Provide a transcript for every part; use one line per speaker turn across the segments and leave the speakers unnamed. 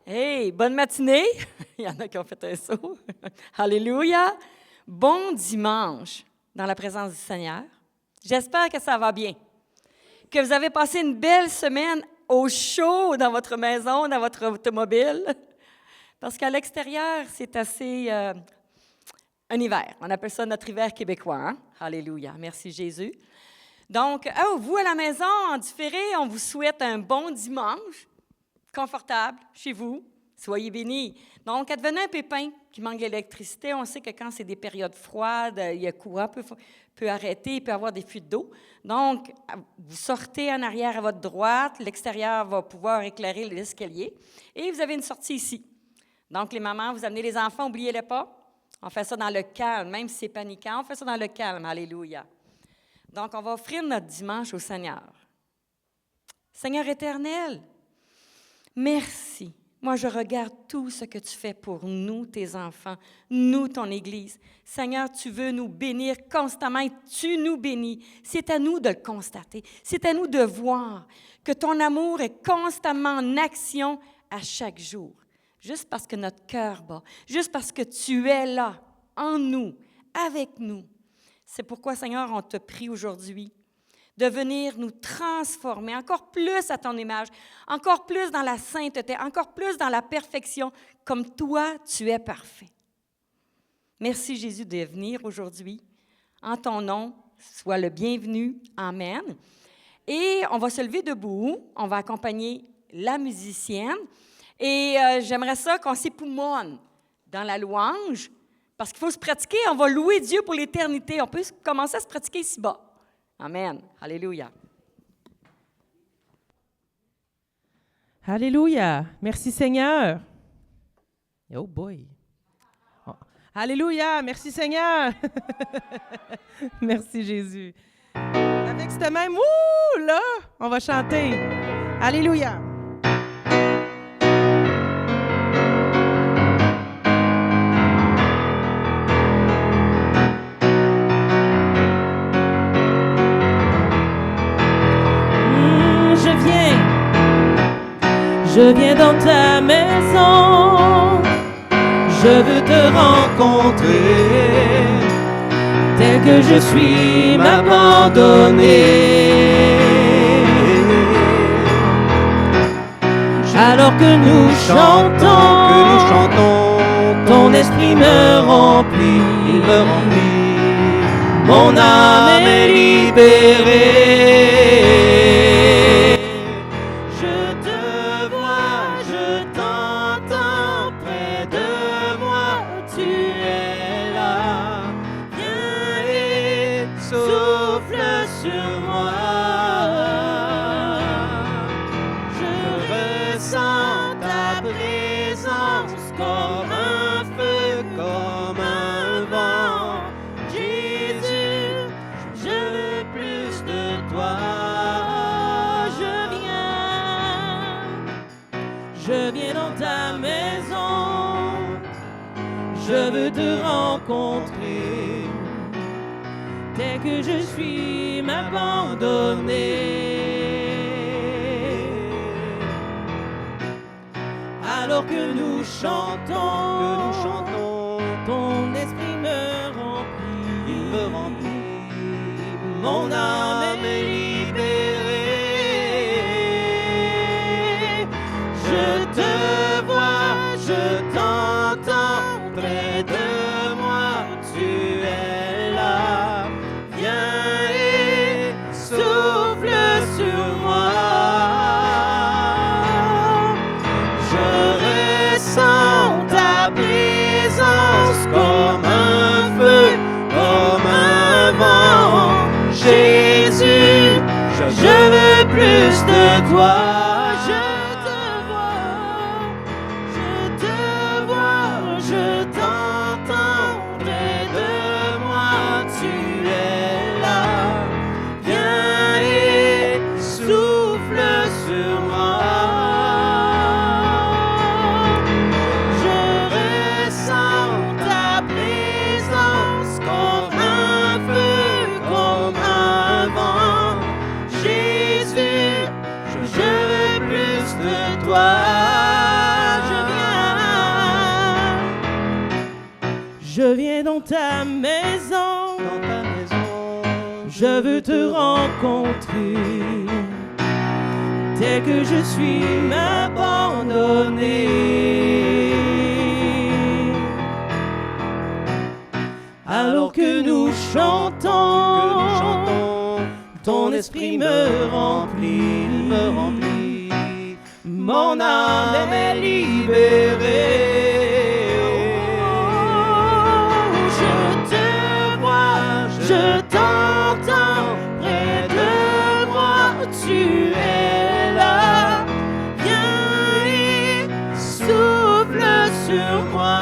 Hey, bonne matinée. Il y en a qui ont fait un saut. Alléluia. Bon dimanche dans la présence du Seigneur. J'espère que ça va bien, que vous avez passé une belle semaine au chaud dans votre maison, dans votre automobile, parce qu'à l'extérieur, c'est assez un hiver. On appelle ça notre hiver québécois. Hein? Alléluia. Merci Jésus. Donc, vous à la maison, en différé, on vous souhaite un bon dimanche, confortable, chez vous. Soyez bénis. Donc, advenant un pépin qui manque d'électricité, on sait que quand c'est des périodes froides, il y a courant peut arrêter, il peut y avoir des fuites d'eau. Donc, vous sortez en arrière à votre droite, l'extérieur va pouvoir éclairer l'escalier, et vous avez une sortie ici. Donc, les mamans, vous amenez les enfants, n'oubliez-les pas. On fait ça dans le calme, même si c'est paniquant, on fait ça dans le calme. Alléluia. Donc, on va offrir notre dimanche au Seigneur. Seigneur éternel, merci. Moi, je regarde tout ce que tu fais pour nous, tes enfants, nous, ton Église. Seigneur, tu veux nous bénir constamment et tu nous bénis. C'est à nous de le constater. C'est à nous de voir que ton amour est constamment en action à chaque jour. Juste parce que notre cœur bat, juste parce que tu es là, en nous, avec nous. C'est pourquoi, Seigneur, on te prie aujourd'hui de venir nous transformer encore plus à ton image, encore plus dans la sainteté, encore plus dans la perfection, comme toi, tu es parfait. Merci, Jésus, de venir aujourd'hui. En ton nom, sois le bienvenu. Amen. Et on va se lever debout, on va accompagner la musicienne. Et j'aimerais ça qu'on s'époumonne dans la louange, parce qu'il faut se pratiquer, on va louer Dieu pour l'éternité. On peut commencer à se pratiquer ici-bas. Amen. Alléluia.
Alléluia. Merci Seigneur. Oh boy. Oh. Alléluia. Merci Seigneur. Merci Jésus. Avec ce même là, on va chanter. Alléluia. Je viens dans ta maison, je veux te rencontrer, tel que je suis m'abandonner. Alors que nous chantons, ton esprit me remplit, mon âme est libérée. Je veux te rencontrer, tel que je suis m'abandonner. Alors que nous chantons, ton esprit me remplit, mon âme est libérée. Je te vois, je t'entends. Près de moi, tu es là. Viens et souffle sur moi. Je ressens ta présence comme un feu, comme un vent. Jésus, je veux plus de toi. Jésus, je veux plus de toi. Je dans ta maison.
Dans ta maison,
Je veux te rencontrer. Tel que je suis, m'abandonner. Alors que nous chantons, ton esprit me remplit, mon âme est libérée. Oh, je te vois, je t'entends, près de moi tu es là. Viens et souffle sur moi.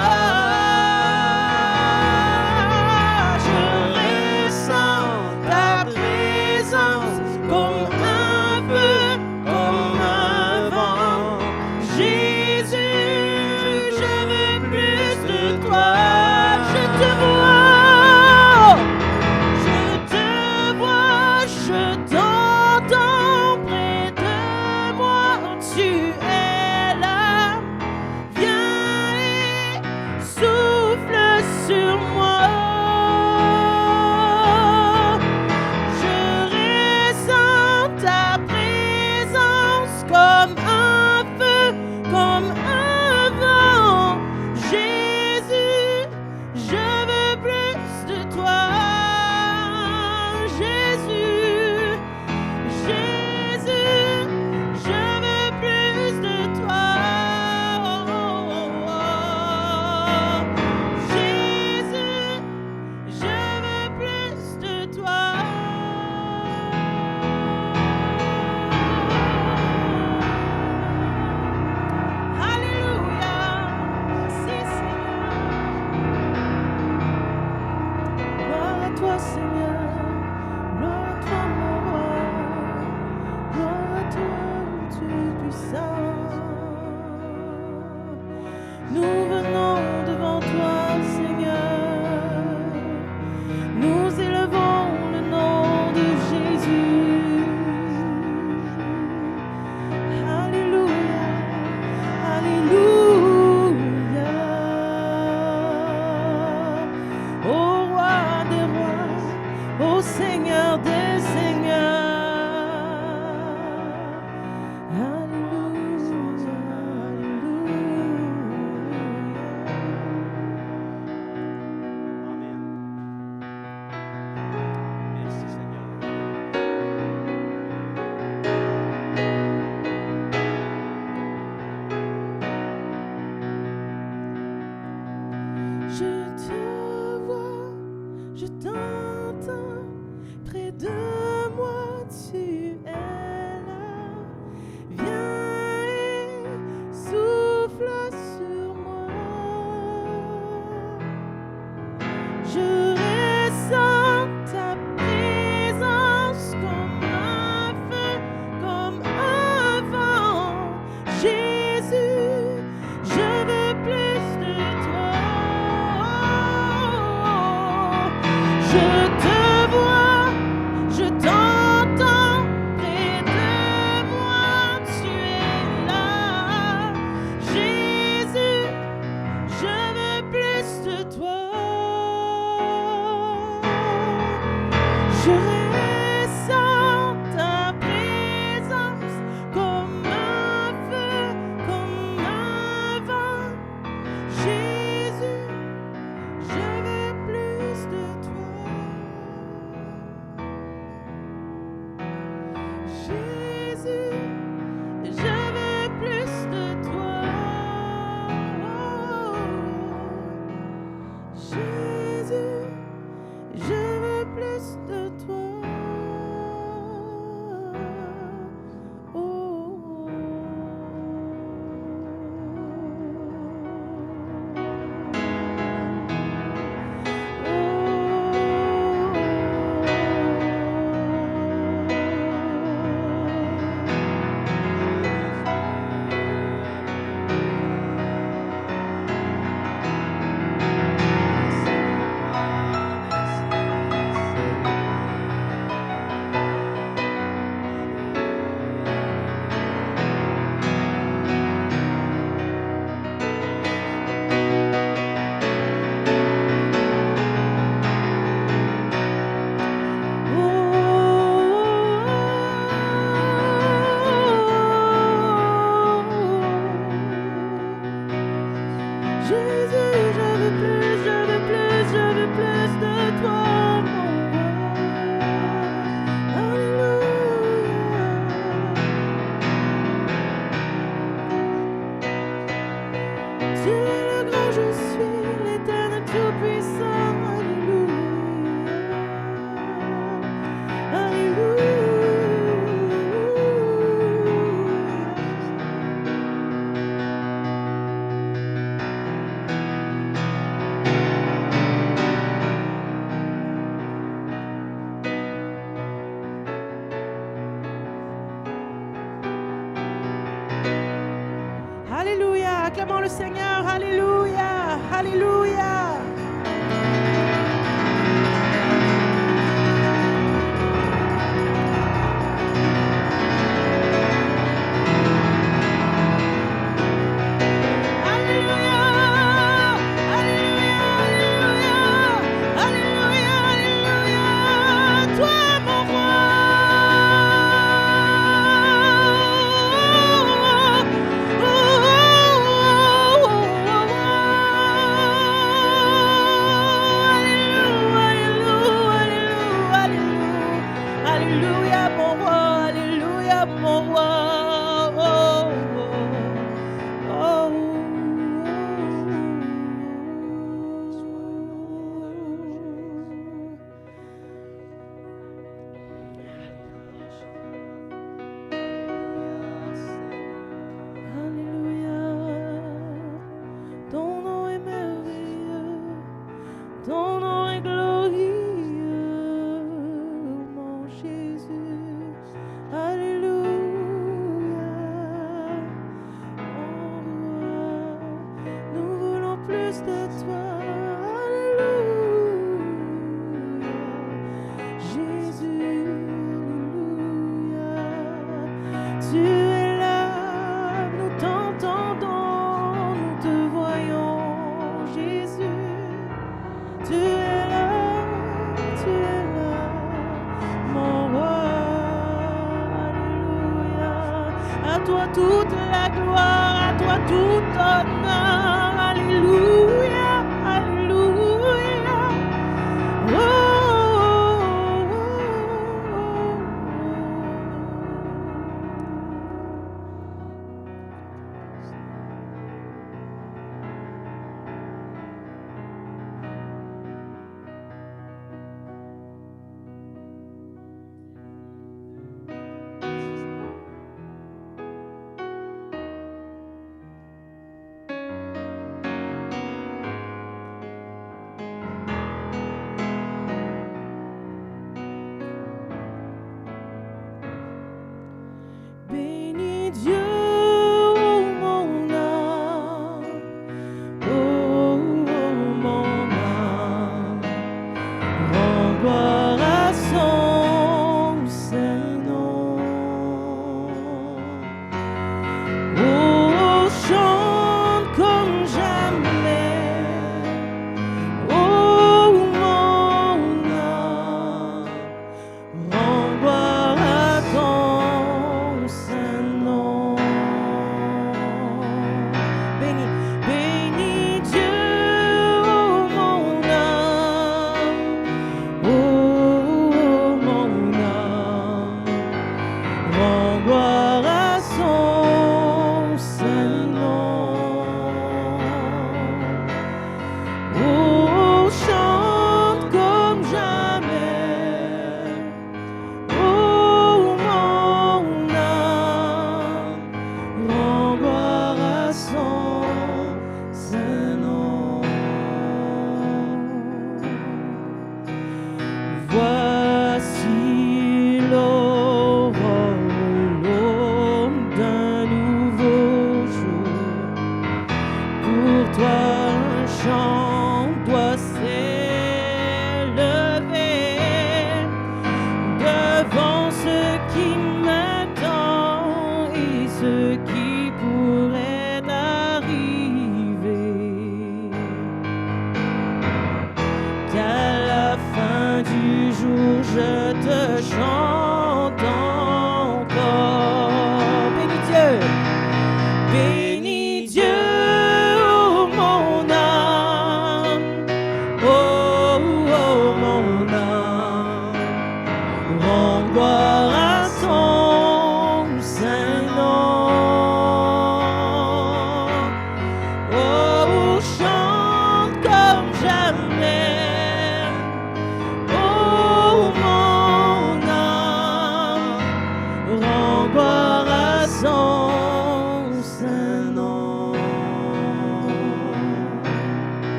Acclamons le Seigneur. Alléluia. Alléluia.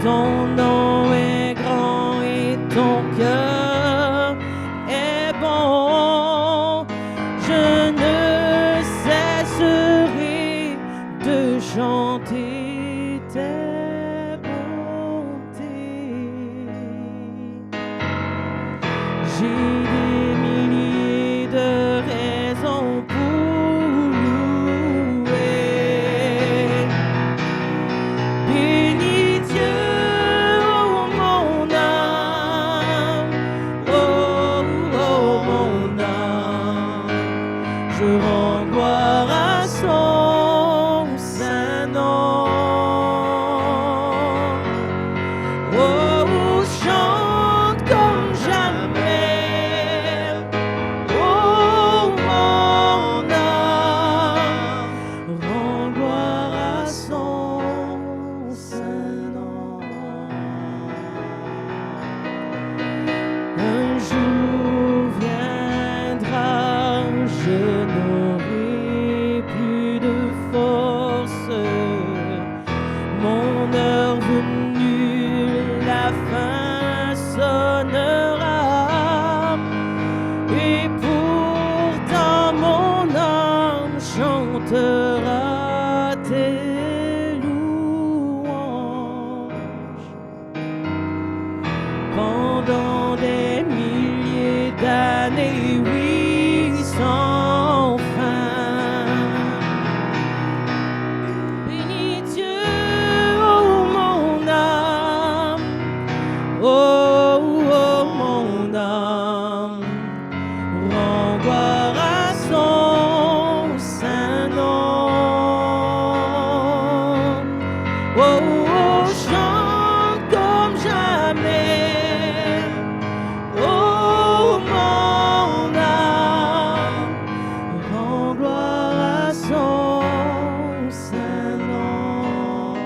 Ton nom est grand
tes bontés. J'ai des milliers de raisons pour louer. Bénis Dieu, oh mon âme, oh, oh mon âme. Je rends gloire à son saint nom. Oh, chante comme jamais. Oh, mon âme, rends gloire à son saint nom. Un jour viendra, je n'aurai plus de force. Mon heure venue, la fin sonnera. Et pourtant mon âme chantera tes louanges. Pendant des milliers d'années, oui, sans fin. Bénis Dieu, oh mon âme, oh, oh mon âme, rends gloire à son saint nom. Oh, oh, chante comme jamais. Oh, mon âme, rends gloire à son saint nom.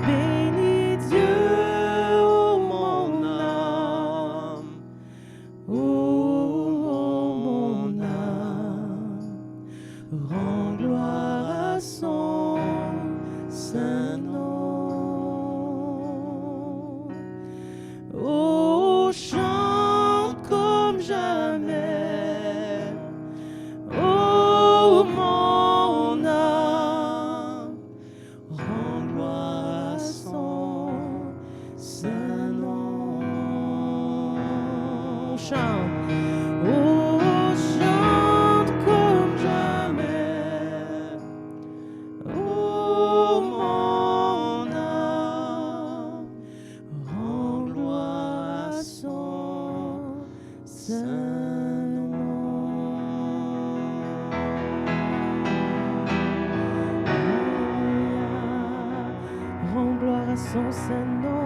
Bénis Dieu, oh mon âme, oh, mon âme, rends gloire à son saint nom. Oh, chante comme jamais. Oh, mon âme, rends gloire à son saint nom. Chante. Oh, chante comme jamais. Oh, mon âme, rends gloire à son saint nom. Rends gloire à son saint nom.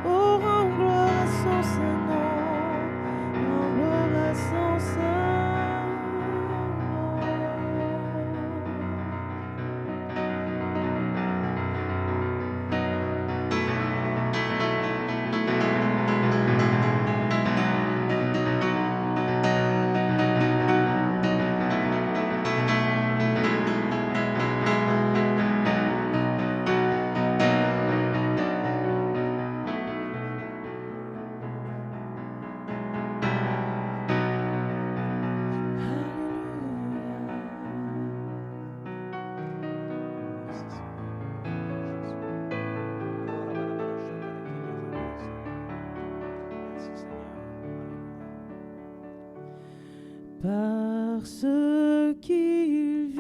Oh, rends gloire à son saint nom. Rends gloire à son saint parce qu'il vit,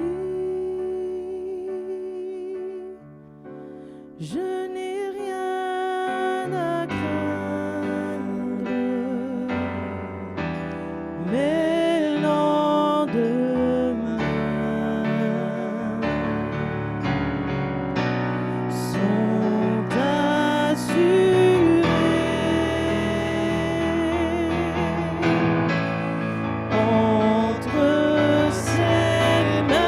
je n'ai rien à craindre, mais lendemain sont assurés. Entre ses mains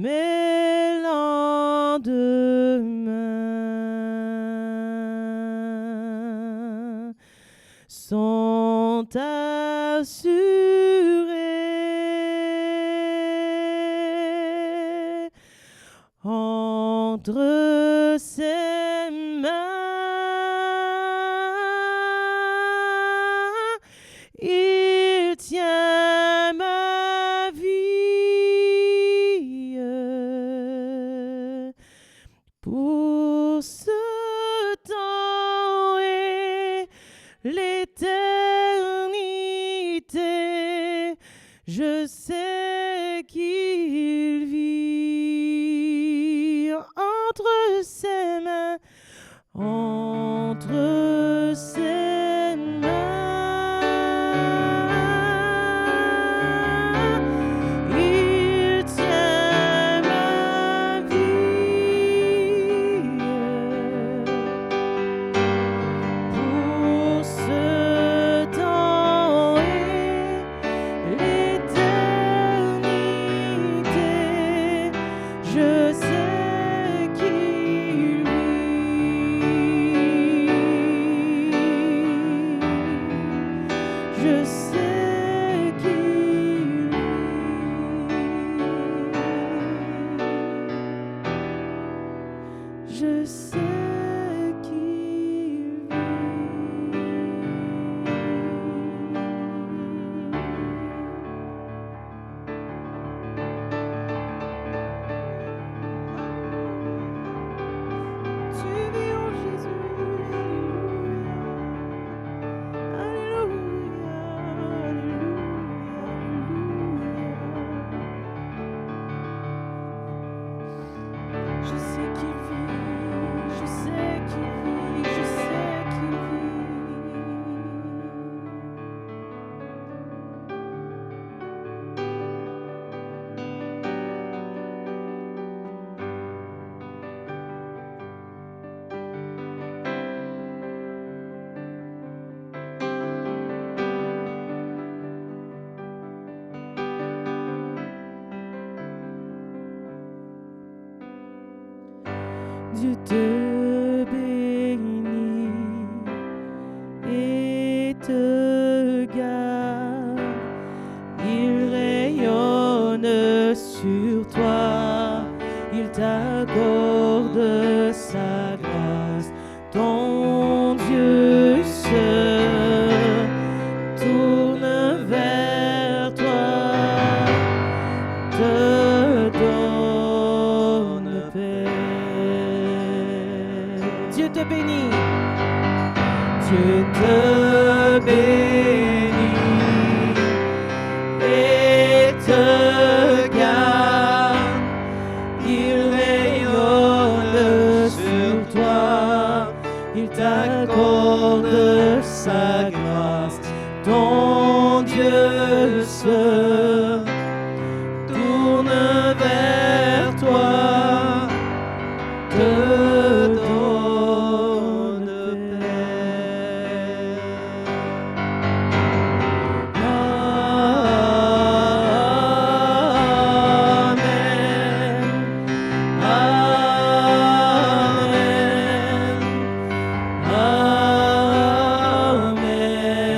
mes lendemains sont assurés entre ses mains. Il tient ma vie pour ce temps et l'éternité. Je sais qu'il vit entre ses mains, entre ses mains. Il tient ma vie pour ce temps et l'éternité. Je sais qu'il vit. Je sais qu'il vit. Je sais qu'il vit. Tu vis en Jésus. Alléluia. Alléluia. Je sais qu'il vit. Je sais qu'il vit. Je sais qu'il vit. Dieu te bénit et te garde. Il rayonne sur toi, il t'accorde sa grâce. Ton Dieu se tourne vers toi, te donne paix. Dieu te bénit. Dieu te bénit et te garde. Il rayonne sur toi, il t'accorde sa grâce. Ton Dieu se tourne vers toi, te donne paix. Amen. Amen. Amen.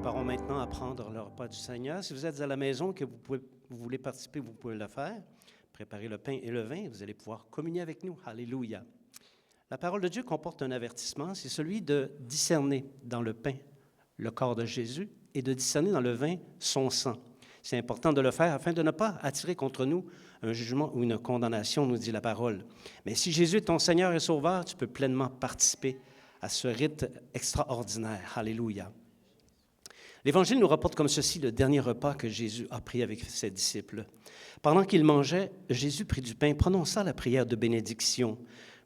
préparons maintenant à prendre le repas du Seigneur. Si vous êtes à la maison, que vous voulez participer, vous pouvez le faire. Préparez le pain et le vin, vous allez pouvoir communier avec nous. Alléluia. La parole de Dieu comporte un avertissement, c'est celui de discerner dans le pain le corps de Jésus et de discerner dans le vin son sang. C'est important de le faire afin de ne pas attirer contre nous un jugement ou une condamnation, nous dit la parole. Mais si Jésus est ton Seigneur et Sauveur, tu peux pleinement participer à ce rite extraordinaire. Alléluia. L'Évangile nous rapporte comme ceci le dernier repas que Jésus a pris avec ses disciples. Pendant qu'il mangeait, Jésus prit du pain, prononça la prière de bénédiction,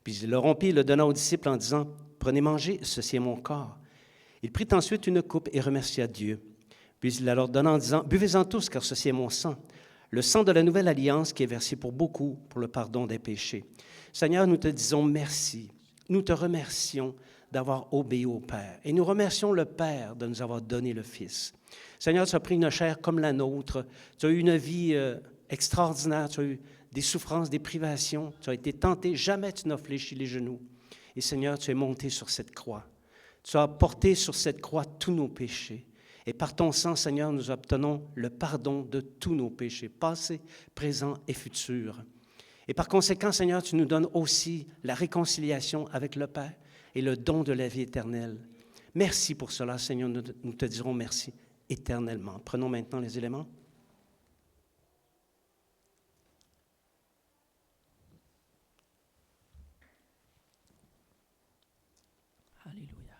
puis il le rompit et le donna aux disciples en disant, « Prenez, mangez, ceci est mon corps. » Il prit ensuite une coupe et remercia Dieu. Puis il la leur donna en disant, « Buvez-en tous, car ceci est mon sang, le sang de la nouvelle alliance qui est versé pour beaucoup pour le pardon des péchés. » Seigneur, nous te disons merci. Nous te remercions d'avoir obéi au Père. Et nous remercions le Père de nous avoir donné le Fils. Seigneur, tu as pris une chair comme la nôtre. Tu as eu une vie extraordinaire. Tu as eu des souffrances, des privations. Tu as été tenté. Jamais tu n'as fléchi les genoux. Et Seigneur, tu es monté sur cette croix. Tu as porté sur cette croix tous nos péchés. Et par ton sang, Seigneur, nous obtenons le pardon de tous nos péchés, passés, présents et futurs. Et par conséquent, Seigneur, tu nous donnes aussi la réconciliation avec le Père et le don de la vie éternelle. Merci pour cela, Seigneur. Nous te dirons merci éternellement. Prenons maintenant les éléments.
Alléluia.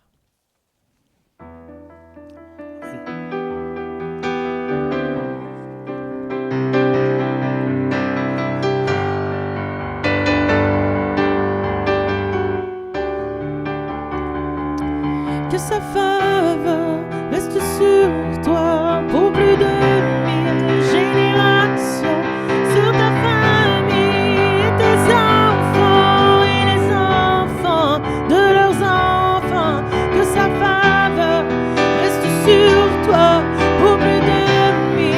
Que sa faveur reste sur toi pour plus de 1000 générations, sur ta famille et tes enfants et les enfants de leurs enfants. Que sa faveur reste sur toi pour plus de 1000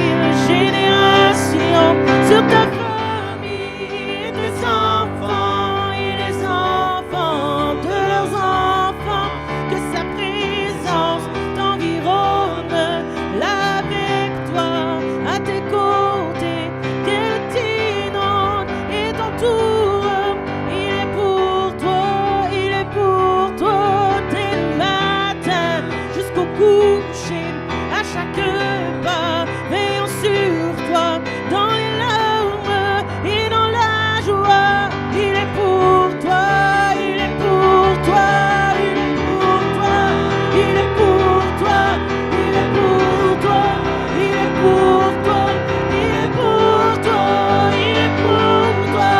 générations, sur ta famille et tes enfants et les enfants de leurs enfants. Que sa présence t'environne là avec toi, à tes côtés, qu'elle t'inonde et t'entoure. Il est pour toi, il est pour toi, dès le matin jusqu'au coucher, à chaque pas, veillant sur toi, dans les larmes et dans la joie. Il est pour toi, il est pour toi, il est pour toi, il est pour toi, il est pour toi, il est pour toi, il est pour toi, il est pour toi.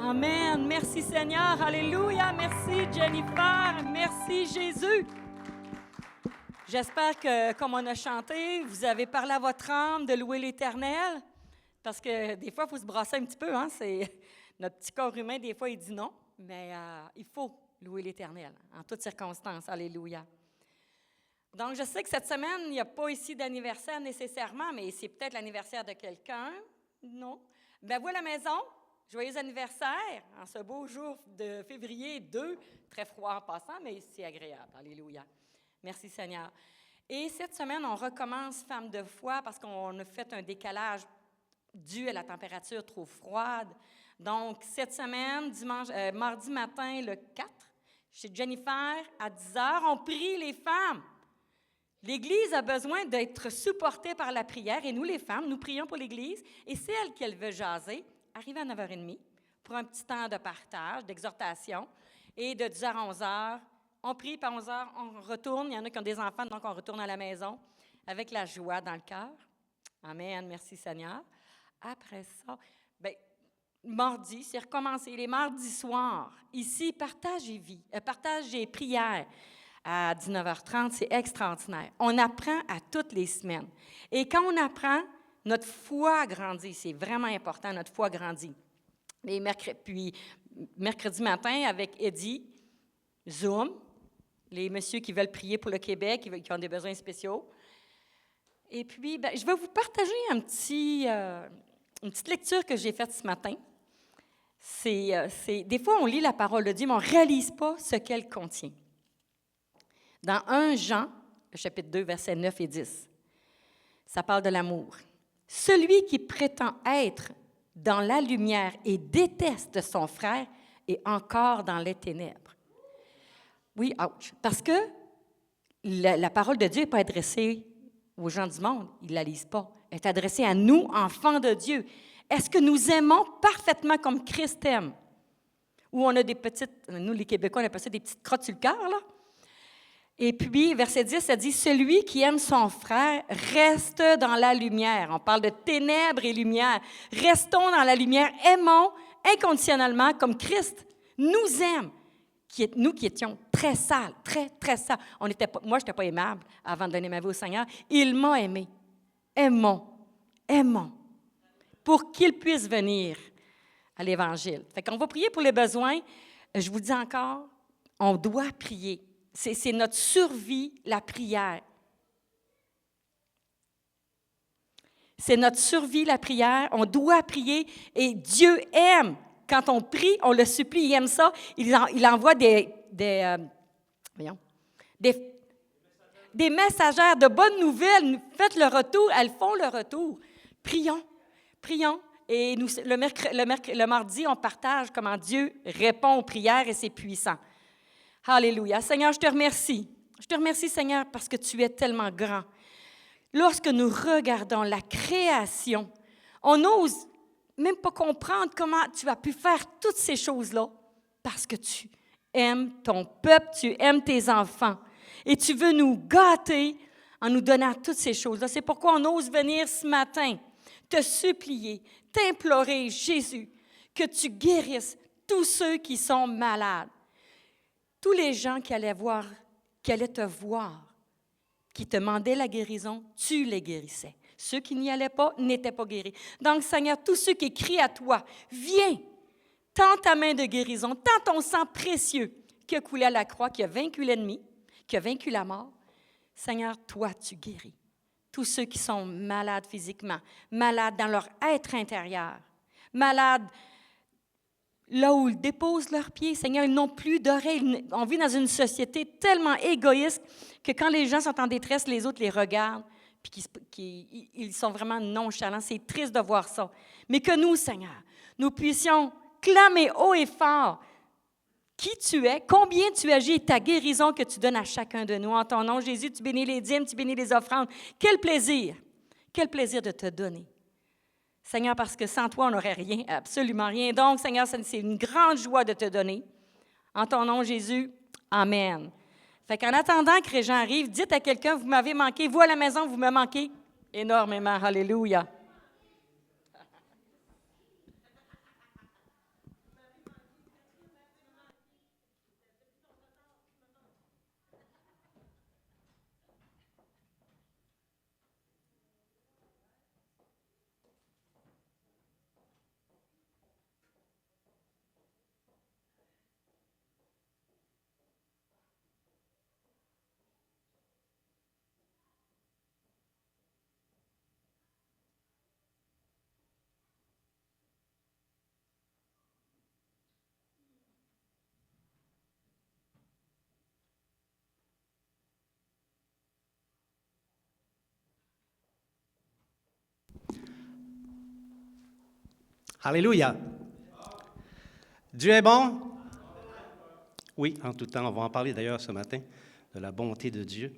Amen. Merci Seigneur. Alléluia. Merci Jennifer. Merci Jésus. J'espère que, comme on a chanté, vous avez parlé à votre âme de louer l'Éternel. Parce que des fois, il faut se brasser un petit peu. Hein? Notre petit corps humain, des fois, il dit non. Mais il faut louer l'Éternel en toutes circonstances. Alléluia. Donc, je sais que cette semaine, il n'y a pas ici d'anniversaire nécessairement, mais c'est peut-être l'anniversaire de quelqu'un. Non. Bien, vous à la maison, joyeux anniversaire en ce beau jour de février 2, très froid en passant, mais c'est agréable. Alléluia. Merci Seigneur. Et cette semaine, on recommence Femmes de foi parce qu'on a fait un décalage dû à la température trop froide. Donc, cette semaine, mardi matin, le 4, chez Jennifer, à 10 heures, on prie les femmes. L'Église a besoin d'être supportée par la prière et nous, les femmes, nous prions pour l'Église. Et celle qu'elle veut jaser, arrive à 9h30 pour un petit temps de partage, d'exhortation. Et de 10h à 11h, on prie, puis à 11h, on retourne. Il y en a qui ont des enfants, donc on retourne à la maison avec la joie dans le cœur. Amen, merci Seigneur. Après ça, mardi, c'est recommencé. Les mardis soirs, ici, partage et prière. À 19h30, c'est extraordinaire. On apprend à toutes les semaines. Et quand on apprend, notre foi grandit. C'est vraiment important, notre foi grandit. Puis, mercredi matin, avec Eddie, Zoom, les messieurs qui veulent prier pour le Québec, qui ont des besoins spéciaux. Et puis, je vais vous partager une petite lecture que j'ai faite ce matin. Des fois, on lit la parole de Dieu, mais on ne réalise pas ce qu'elle contient. Dans 1 Jean, le chapitre 2, versets 9 et 10, ça parle de l'amour. « Celui qui prétend être dans la lumière et déteste son frère est encore dans les ténèbres. » Oui, ouch, parce que la parole de Dieu n'est pas adressée aux gens du monde, ils ne la lisent pas. Elle est adressée à nous, enfants de Dieu. Est-ce que nous aimons parfaitement comme Christ aime? Ou on a des petites, nous les Québécois, on appelle ça des petites crottes sur le cœur, là. Et puis, verset 10, ça dit « Celui qui aime son frère reste dans la lumière. » On parle de ténèbres et lumière. Restons dans la lumière. Aimons inconditionnellement comme Christ nous aime. Nous qui étions très sales, très, très sales. Moi, je n'étais pas aimable avant de donner ma vie au Seigneur. Il m'a aimé. Aimons. Pour qu'il puisse venir à l'Évangile. Fait qu'on va prier pour les besoins. Je vous dis encore, on doit prier. C'est notre survie, la prière. C'est notre survie, la prière. On doit prier et Dieu aime. Quand on prie, on le supplie, il aime ça. Il envoie des messagères de bonnes nouvelles. Faites le retour, elles font le retour. Prions. Et nous, le mardi, on partage comment Dieu répond aux prières et c'est puissant. Alléluia. Seigneur, je te remercie. Je te remercie, Seigneur, parce que tu es tellement grand. Lorsque nous regardons la création, on n'ose même pas comprendre comment tu as pu faire toutes ces choses-là, parce que tu aimes ton peuple, tu aimes tes enfants, et tu veux nous gâter en nous donnant toutes ces choses-là. C'est pourquoi on ose venir ce matin te supplier, t'implorer, Jésus, que tu guérisses tous ceux qui sont malades. Tous les gens qui allaient te voir, qui te demandaient la guérison, tu les guérissais. Ceux qui n'y allaient pas n'étaient pas guéris. Donc, Seigneur, tous ceux qui crient à toi, viens, tends ta main de guérison, tends ton sang précieux qui a coulé à la croix, qui a vaincu l'ennemi, qui a vaincu la mort. Seigneur, toi, tu guéris. Tous ceux qui sont malades physiquement, malades dans leur être intérieur, malades là où ils déposent leurs pieds, Seigneur, ils n'ont plus d'oreilles. On vit dans une société tellement égoïste que quand les gens sont en détresse, les autres les regardent, puis ils sont vraiment nonchalants. C'est triste de voir ça. Mais que nous, Seigneur, nous puissions clamer haut et fort qui tu es, combien tu agis et ta guérison que tu donnes à chacun de nous. En ton nom, Jésus, tu bénis les dîmes, tu bénis les offrandes. Quel plaisir de te donner. Seigneur, parce que sans toi, on n'aurait rien, absolument rien. Donc, Seigneur, c'est une grande joie de te donner. En ton nom, Jésus, amen. Fait qu'en attendant que les gens arrivent, dites à quelqu'un, vous m'avez manqué. Vous, à la maison, vous me manquez énormément. Alléluia.
Alléluia. Dieu est bon? Oui, en tout temps. On va en parler d'ailleurs ce matin, de la bonté de Dieu.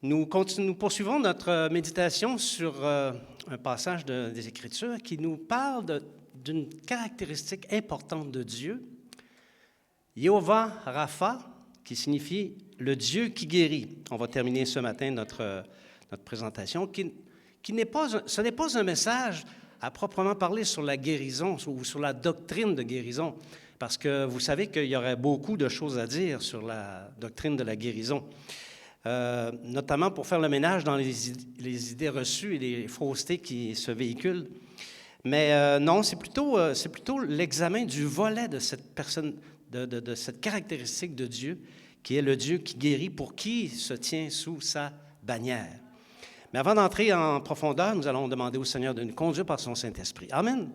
Nous poursuivons notre méditation sur un passage des Écritures qui nous parle d'une caractéristique importante de Dieu, Yehovah Rapha, qui signifie le Dieu qui guérit. On va terminer ce matin notre présentation, ce n'est pas un message à proprement parler sur la guérison ou sur la doctrine de guérison, parce que vous savez qu'il y aurait beaucoup de choses à dire sur la doctrine de la guérison, notamment pour faire le ménage dans les idées reçues et les faussetés qui se véhiculent. Mais non, c'est plutôt l'examen du volet de cette personne, de cette caractéristique de Dieu, qui est le Dieu qui guérit, pour qui se tient sous sa bannière. Mais avant d'entrer en profondeur, nous allons demander au Seigneur de nous conduire par son Saint-Esprit. Amen.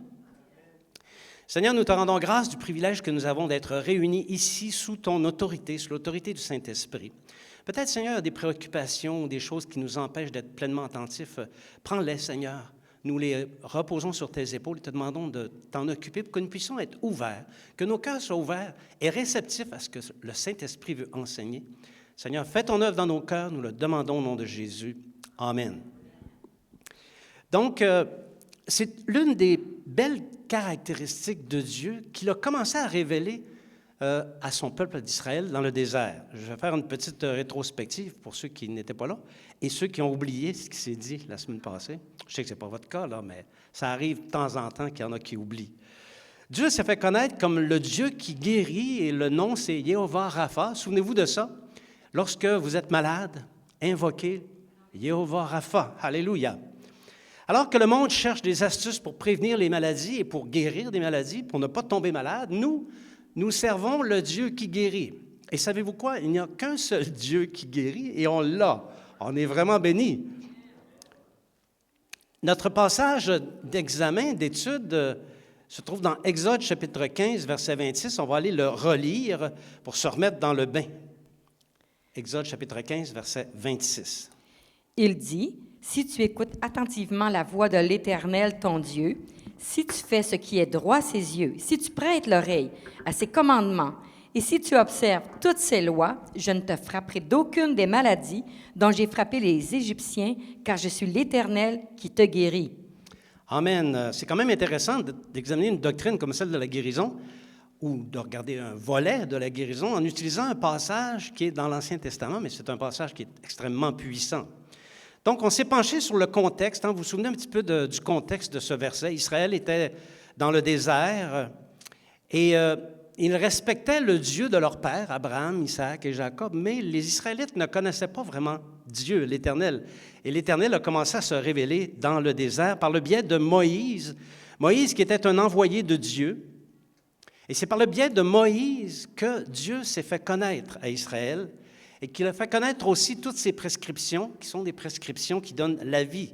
Seigneur, nous te rendons grâce du privilège que nous avons d'être réunis ici sous ton autorité, sous l'autorité du Saint-Esprit. Peut-être, Seigneur, il y a des préoccupations ou des choses qui nous empêchent d'être pleinement attentifs. Prends-les, Seigneur. Nous les reposons sur tes épaules et te demandons de t'en occuper pour que nous puissions être ouverts, que nos cœurs soient ouverts et réceptifs à ce que le Saint-Esprit veut enseigner. Seigneur, fais ton œuvre dans nos cœurs, nous le demandons au nom de Jésus. Amen. Donc, c'est l'une des belles caractéristiques de Dieu qu'il a commencé à révéler à son peuple d'Israël dans le désert. Je vais faire une petite rétrospective pour ceux qui n'étaient pas là et ceux qui ont oublié ce qui s'est dit la semaine passée. Je sais que ce n'est pas votre cas, là, mais ça arrive de temps en temps qu'il y en a qui oublient. Dieu s'est fait connaître comme le Dieu qui guérit et le nom, c'est Yehovah Rapha. Souvenez-vous de ça. Lorsque vous êtes malade, invoquez Yehovah Rapha. Alléluia. Alors que le monde cherche des astuces pour prévenir les maladies et pour guérir des maladies, pour ne pas tomber malade, nous servons le Dieu qui guérit. Et savez-vous quoi? Il n'y a qu'un seul Dieu qui guérit et on l'a. On est vraiment bénis. Notre passage d'examen, d'étude, se trouve dans Exode chapitre 15, verset 26. On va aller le relire pour se remettre dans le bain. Exode chapitre 15, verset 26.
Il dit, « Si tu écoutes attentivement la voix de l'Éternel, ton Dieu, si tu fais ce qui est droit à ses yeux, si tu prêtes l'oreille à ses commandements, et si tu observes toutes ses lois, je ne te frapperai d'aucune des maladies dont j'ai frappé les Égyptiens, car je suis l'Éternel qui te guérit. »
Amen. C'est quand même intéressant d'examiner une doctrine comme celle de la guérison, ou de regarder un volet de la guérison en utilisant un passage qui est dans l'Ancien Testament, mais c'est un passage qui est extrêmement puissant. Donc, on s'est penché sur le contexte. Vous vous souvenez un petit peu du contexte de ce verset. Israël était dans le désert et ils respectaient le Dieu de leur père, Abraham, Isaac et Jacob, mais les Israélites ne connaissaient pas vraiment Dieu, l'Éternel. Et l'Éternel a commencé à se révéler dans le désert par le biais de Moïse. Moïse qui était un envoyé de Dieu. Et c'est par le biais de Moïse que Dieu s'est fait connaître à Israël et qu'il a fait connaître aussi toutes ses prescriptions, qui sont des prescriptions qui donnent la vie.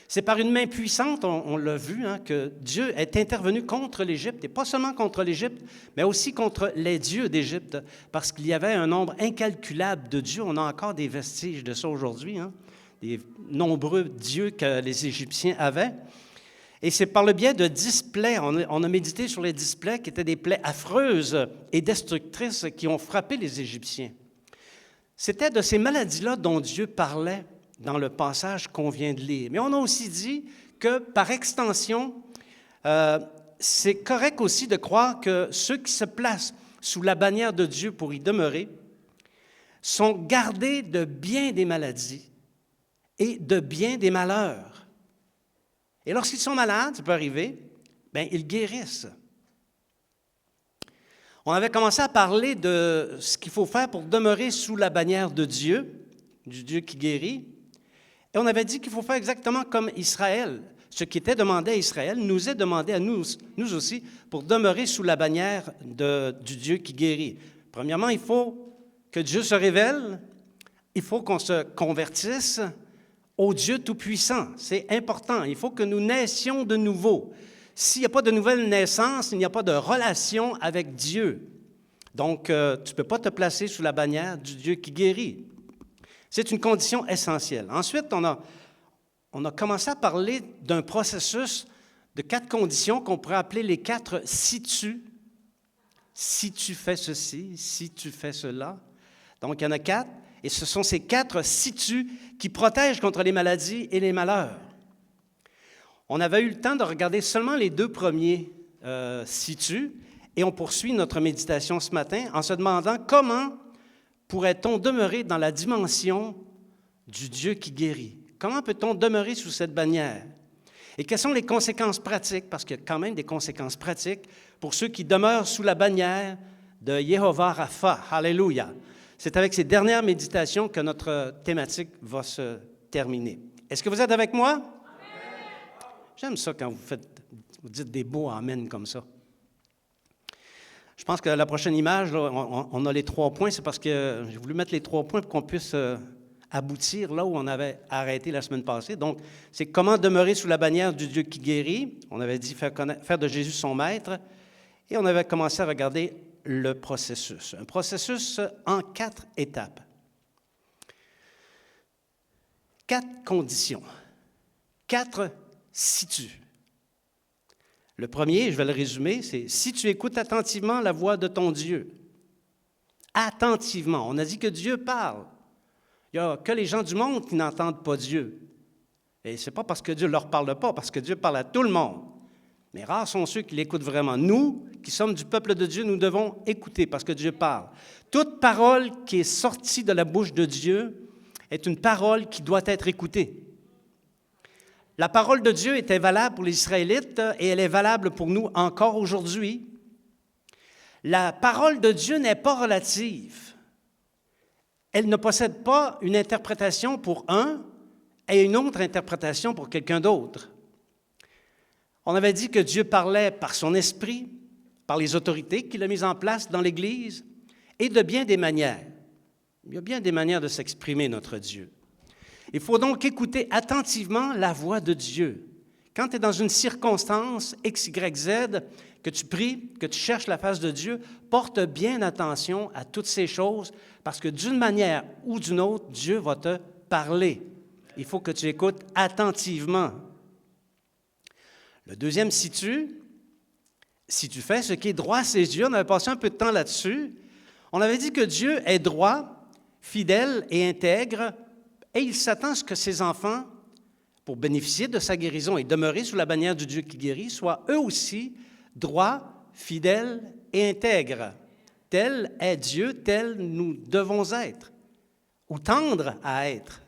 C'est par une main puissante, on l'a vu, que Dieu est intervenu contre l'Égypte, et pas seulement contre l'Égypte, mais aussi contre les dieux d'Égypte, parce qu'il y avait un nombre incalculable de dieux. On a encore des vestiges de ça aujourd'hui, des nombreux dieux que les Égyptiens avaient. Et c'est par le biais de 10 plaies, on a médité sur les 10 plaies qui étaient des plaies affreuses et destructrices qui ont frappé les Égyptiens. C'était de ces maladies-là dont Dieu parlait dans le passage qu'on vient de lire. Mais on a aussi dit que, par extension, c'est correct aussi de croire que ceux qui se placent sous la bannière de Dieu pour y demeurer sont gardés de bien des maladies et de bien des malheurs. Et lorsqu'ils sont malades, ça peut arriver, bien, ils guérissent. On avait commencé à parler de ce qu'il faut faire pour demeurer sous la bannière de Dieu, du Dieu qui guérit. Et on avait dit qu'il faut faire exactement comme Israël. Ce qui était demandé à Israël nous est demandé à nous aussi pour demeurer sous la bannière du Dieu qui guérit. Premièrement, il faut que Dieu se révèle, il faut qu'on se convertisse au Dieu Tout-Puissant. C'est important. Il faut que nous naissions de nouveau. S'il n'y a pas de nouvelle naissance, il n'y a pas de relation avec Dieu. Donc, tu ne peux pas te placer sous la bannière du Dieu qui guérit. C'est une condition essentielle. Ensuite, on a commencé à parler d'un processus de 4 conditions qu'on pourrait appeler les 4 si tu fais ceci, si tu fais cela. Donc, il y en a 4, et ce sont ces 4 si tu qui protègent contre les maladies et les malheurs. On avait eu le temps de regarder seulement les 2 premiers si tu, et on poursuit notre méditation ce matin en se demandant comment pourrait-on demeurer dans la dimension du Dieu qui guérit? Comment peut-on demeurer sous cette bannière? Et quelles sont les conséquences pratiques, parce qu'il y a quand même des conséquences pratiques pour ceux qui demeurent sous la bannière de Yehovah Rapha. Alléluia. C'est avec ces dernières méditations que notre thématique va se terminer. Est-ce que vous êtes avec moi? Amen. J'aime ça quand vous dites des beaux amen comme ça. Je pense que la prochaine image, là, on a les 3 points. C'est parce que j'ai voulu mettre les 3 points pour qu'on puisse aboutir là où on avait arrêté la semaine passée. Donc, c'est comment demeurer sous la bannière du Dieu qui guérit. On avait dit faire de Jésus son maître. Et on avait commencé à regarder le processus. Un processus en 4 étapes. 4 conditions. 4 si tu. Le premier, je vais le résumer, c'est « Si tu écoutes attentivement la voix de ton Dieu ». Attentivement. On a dit que Dieu parle. Il n'y a que les gens du monde qui n'entendent pas Dieu. Et ce n'est pas parce que Dieu ne leur parle pas, parce que Dieu parle à tout le monde. Mais rares sont ceux qui l'écoutent vraiment. Nous, qui sommes du peuple de Dieu, nous devons écouter parce que Dieu parle. Toute parole qui est sortie de la bouche de Dieu est une parole qui doit être écoutée. La parole de Dieu était valable pour les Israélites et elle est valable pour nous encore aujourd'hui. La parole de Dieu n'est pas relative. Elle ne possède pas une interprétation pour un et une autre interprétation pour quelqu'un d'autre. On avait dit que Dieu parlait par son esprit, par les autorités qu'il a mises en place dans l'Église et de bien des manières. Il y a bien des manières de s'exprimer, notre Dieu. Il faut donc écouter attentivement la voix de Dieu. Quand tu es dans une circonstance X, Y, Z, que tu pries, que tu cherches la face de Dieu, porte bien attention à toutes ces choses parce que d'une manière ou d'une autre, Dieu va te parler. Il faut que tu écoutes attentivement. Le deuxième, si tu fais ce qui est droit à ses yeux, on avait passé un peu de temps là-dessus, on avait dit que Dieu est droit, fidèle et intègre, et il s'attend à ce que ses enfants, pour bénéficier de sa guérison et demeurer sous la bannière du Dieu qui guérit, soient eux aussi droits, fidèles et intègres. Tel est Dieu, tel nous devons être, ou tendre à être.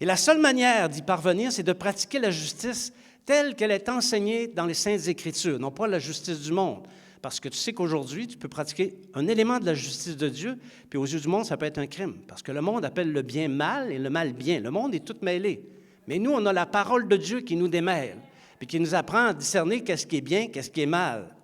Et la seule manière d'y parvenir, c'est de pratiquer la justice telle qu'elle est enseignée dans les Saintes Écritures, non pas la justice du monde. Parce que tu sais qu'aujourd'hui, tu peux pratiquer un élément de la justice de Dieu, puis aux yeux du monde, ça peut être un crime. Parce que le monde appelle le bien mal et le mal bien. Le monde est tout mêlé. Mais nous, on a la parole de Dieu qui nous démêle, puis qui nous apprend à discerner qu'est-ce qui est bien, qu'est-ce qui est mal.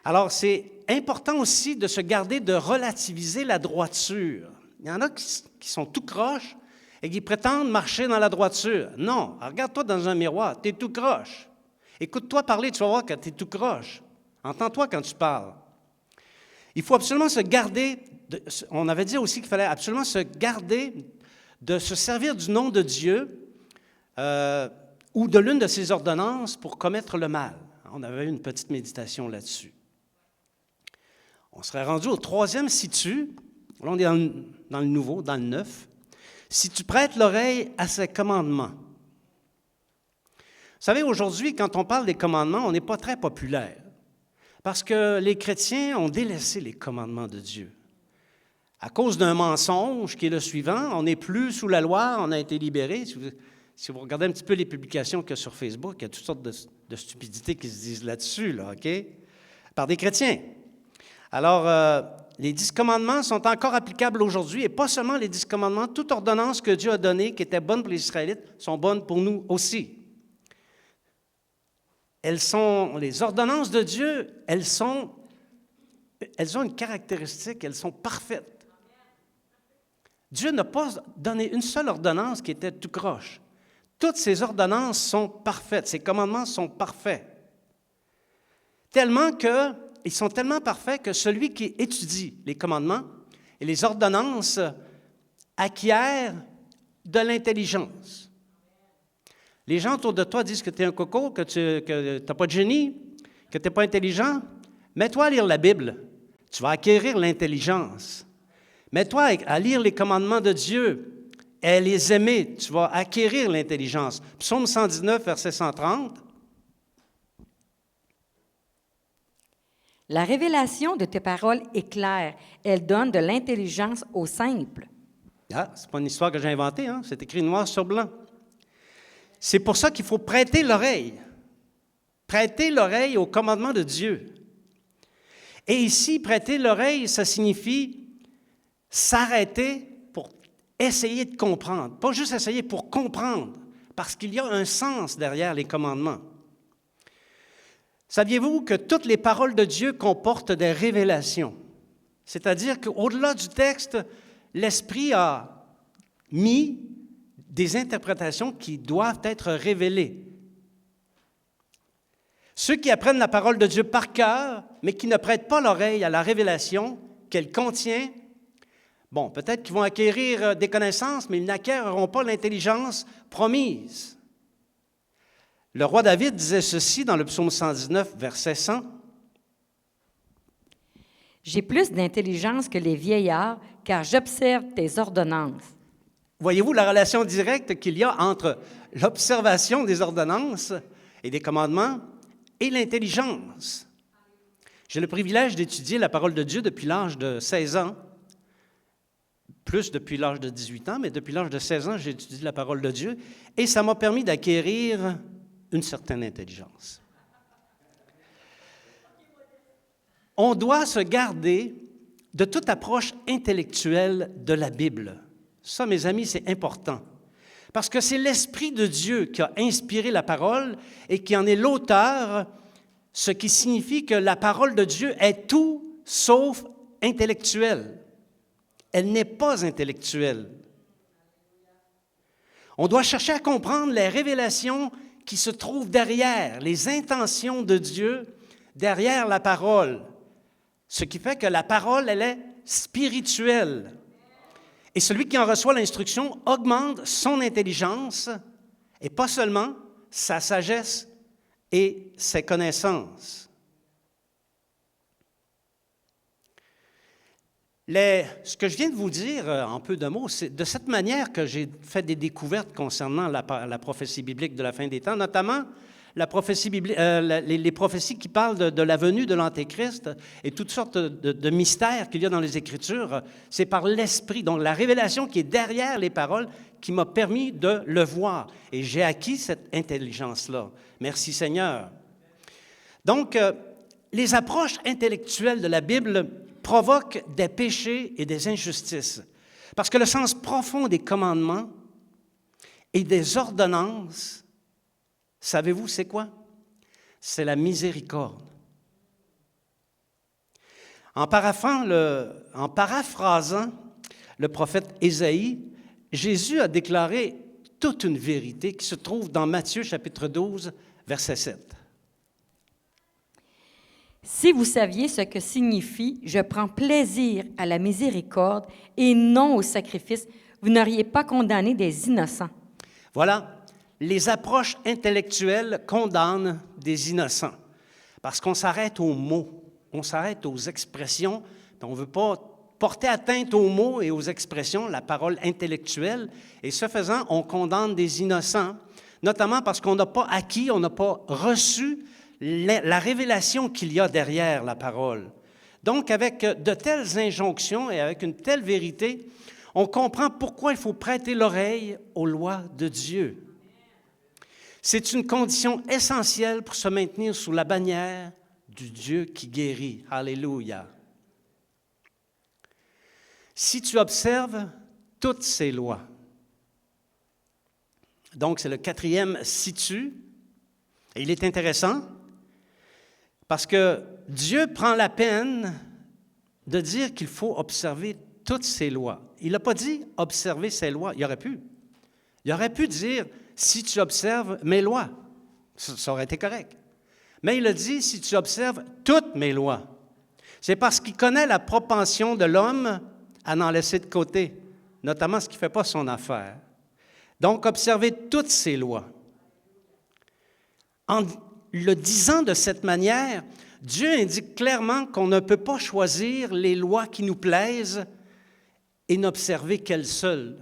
Alors, c'est important aussi de se garder de relativiser la droiture. Il y en a qui sont tout croches et qui prétendent marcher dans la droiture. Non, regarde-toi dans un miroir, tu es tout croche. Écoute-toi parler, tu vas voir que tu es tout croche. Entends-toi quand tu parles. Il faut absolument se garder, on avait dit aussi qu'il fallait absolument se garder de se servir du nom de Dieu ou de l'une de ses ordonnances pour commettre le mal. On avait eu une petite méditation là-dessus. On serait rendu au 3e si tu, là on est dans le nouveau, dans le 9, si tu prêtes l'oreille à ses commandements. Vous savez, aujourd'hui, quand on parle des commandements, on n'est pas très populaire. Parce que les chrétiens ont délaissé les commandements de Dieu. À cause d'un mensonge qui est le suivant, on n'est plus sous la loi, on a été libéré. Si vous regardez un petit peu les publications qu'il y a sur Facebook, il y a toutes sortes de stupidités qui se disent là-dessus, là, OK? Par des chrétiens. Alors, les 10 commandements sont encore applicables aujourd'hui, et pas seulement les 10 commandements, toute ordonnance que Dieu a donnée, qui était bonne pour les Israélites, sont bonnes pour nous aussi. Les ordonnances de Dieu, elles ont une caractéristique, elles sont parfaites. Dieu n'a pas donné une seule ordonnance qui était tout croche. Toutes ces ordonnances sont parfaites, ces commandements sont parfaits. Ils sont tellement parfaits que celui qui étudie les commandements et les ordonnances acquiert de l'intelligence. Les gens autour de toi disent que tu es un coco, que tu n'as pas de génie, que tu n'es pas intelligent. Mets-toi à lire la Bible. Tu vas acquérir l'intelligence. Mets-toi à lire les commandements de Dieu et à les aimer. Tu vas acquérir l'intelligence. Psaume 119, verset 130.
La révélation de tes paroles est claire. Elle donne de l'intelligence aux simples.
Ah, ce n'est pas une histoire que j'ai inventée, hein? C'est écrit noir sur blanc. C'est pour ça qu'il faut prêter l'oreille. Prêter l'oreille au commandement de Dieu. Et ici, prêter l'oreille, ça signifie s'arrêter pour essayer de comprendre. Pas juste essayer, pour comprendre. Parce qu'il y a un sens derrière les commandements. Saviez-vous que toutes les paroles de Dieu comportent des révélations? C'est-à-dire qu'au-delà du texte, l'Esprit a mis des interprétations qui doivent être révélées. Ceux qui apprennent la parole de Dieu par cœur, mais qui ne prêtent pas l'oreille à la révélation qu'elle contient, bon, peut-être qu'ils vont acquérir des connaissances, mais ils n'acquéreront pas l'intelligence promise. Le roi David disait ceci dans le psaume 119, verset 100.
« J'ai plus d'intelligence que les vieillards, car j'observe tes ordonnances. »
Voyez-vous la relation directe qu'il y a entre l'observation des ordonnances et des commandements et l'intelligence. J'ai le privilège d'étudier la parole de Dieu depuis l'âge de 16 ans, plus depuis l'âge de 18 ans, mais depuis l'âge de 16 ans, j'ai étudié la parole de Dieu et ça m'a permis d'acquérir une certaine intelligence. On doit se garder de toute approche intellectuelle de la Bible. Ça, mes amis, c'est important. Parce que c'est l'Esprit de Dieu qui a inspiré la parole et qui en est l'auteur, ce qui signifie que la parole de Dieu est tout sauf intellectuelle. Elle n'est pas intellectuelle. On doit chercher à comprendre les révélations qui se trouvent derrière, les intentions de Dieu derrière la parole. Ce qui fait que la parole, elle est spirituelle. Et celui qui en reçoit l'instruction augmente son intelligence et pas seulement sa sagesse et ses connaissances. Ce que je viens de vous dire en peu de mots, c'est de cette manière que j'ai fait des découvertes concernant la prophétie biblique de la fin des temps, notamment la prophétie biblique, les prophéties qui parlent de la venue de l'Antéchrist et toutes sortes de mystères qu'il y a dans les Écritures. C'est par l'Esprit, donc la révélation qui est derrière les paroles, qui m'a permis de le voir. Et j'ai acquis cette intelligence-là. Merci Seigneur. Donc, les approches intellectuelles de la Bible provoquent des péchés et des injustices. Parce que le sens profond des commandements et des ordonnances, savez-vous c'est quoi? C'est la miséricorde. En paraphrasant le prophète Ésaïe, Jésus a déclaré toute une vérité qui se trouve dans Matthieu chapitre 12, verset 7.
Si vous saviez ce que signifie « je prends plaisir à la miséricorde et non au sacrifice », vous n'auriez pas condamné des innocents.
Voilà. Les approches intellectuelles condamnent des innocents parce qu'on s'arrête aux mots, on s'arrête aux expressions, on ne veut pas porter atteinte aux mots et aux expressions, la parole intellectuelle, et ce faisant, on condamne des innocents, notamment parce qu'on n'a pas acquis, on n'a pas reçu la révélation qu'il y a derrière la parole. Donc, avec de telles injonctions et avec une telle vérité, on comprend pourquoi il faut prêter l'oreille aux lois de Dieu. C'est une condition essentielle pour se maintenir sous la bannière du Dieu qui guérit. Alléluia. Si tu observes toutes ces lois, donc c'est le 4e si tu, et il est intéressant parce que Dieu prend la peine de dire qu'il faut observer toutes ces lois. Il n'a pas dit observer ces lois, il aurait pu. Il aurait pu dire si tu observes mes lois, ça aurait été correct. Mais il a dit si tu observes toutes mes lois. C'est parce qu'il connaît la propension de l'homme à n'en laisser de côté, notamment ce qui ne fait pas son affaire. Donc, observez toutes ces lois. En le disant de cette manière, Dieu indique clairement qu'on ne peut pas choisir les lois qui nous plaisent et n'observer qu'elles seules.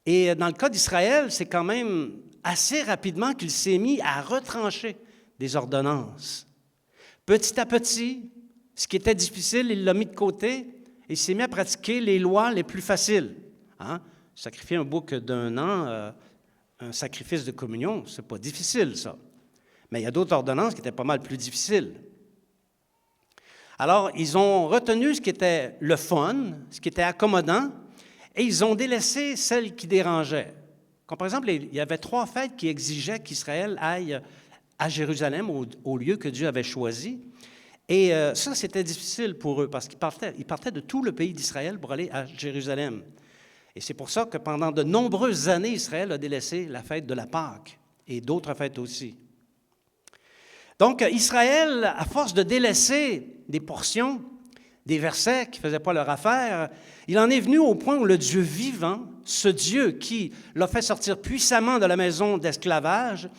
Et dans le cas d'Israël, c'est quand même assez rapidement qu'il s'est mis à retrancher des ordonnances. Petit à petit, ce qui était difficile, il l'a mis de côté et il s'est mis à pratiquer les lois les plus faciles. Sacrifier un bouc d'1 an, un sacrifice de communion, c'est pas difficile, ça. Mais il y a d'autres ordonnances qui étaient pas mal plus difficiles. Alors, ils ont retenu ce qui était le fun, ce qui était accommodant, et ils ont délaissé celles qui dérangeaient. Comme par exemple, il y avait 3 fêtes qui exigeaient qu'Israël aille à Jérusalem, au lieu que Dieu avait choisi. Et ça, c'était difficile pour eux, parce qu'ils partaient de tout le pays d'Israël pour aller à Jérusalem. Et c'est pour ça que pendant de nombreuses années, Israël a délaissé la fête de la Pâque et d'autres fêtes aussi. Donc, Israël, à force de délaisser des portions, des versets qui ne faisaient pas leur affaire, il en est venu au point où le Dieu vivant, ce Dieu qui l'a fait sortir puissamment de la maison d'esclavage,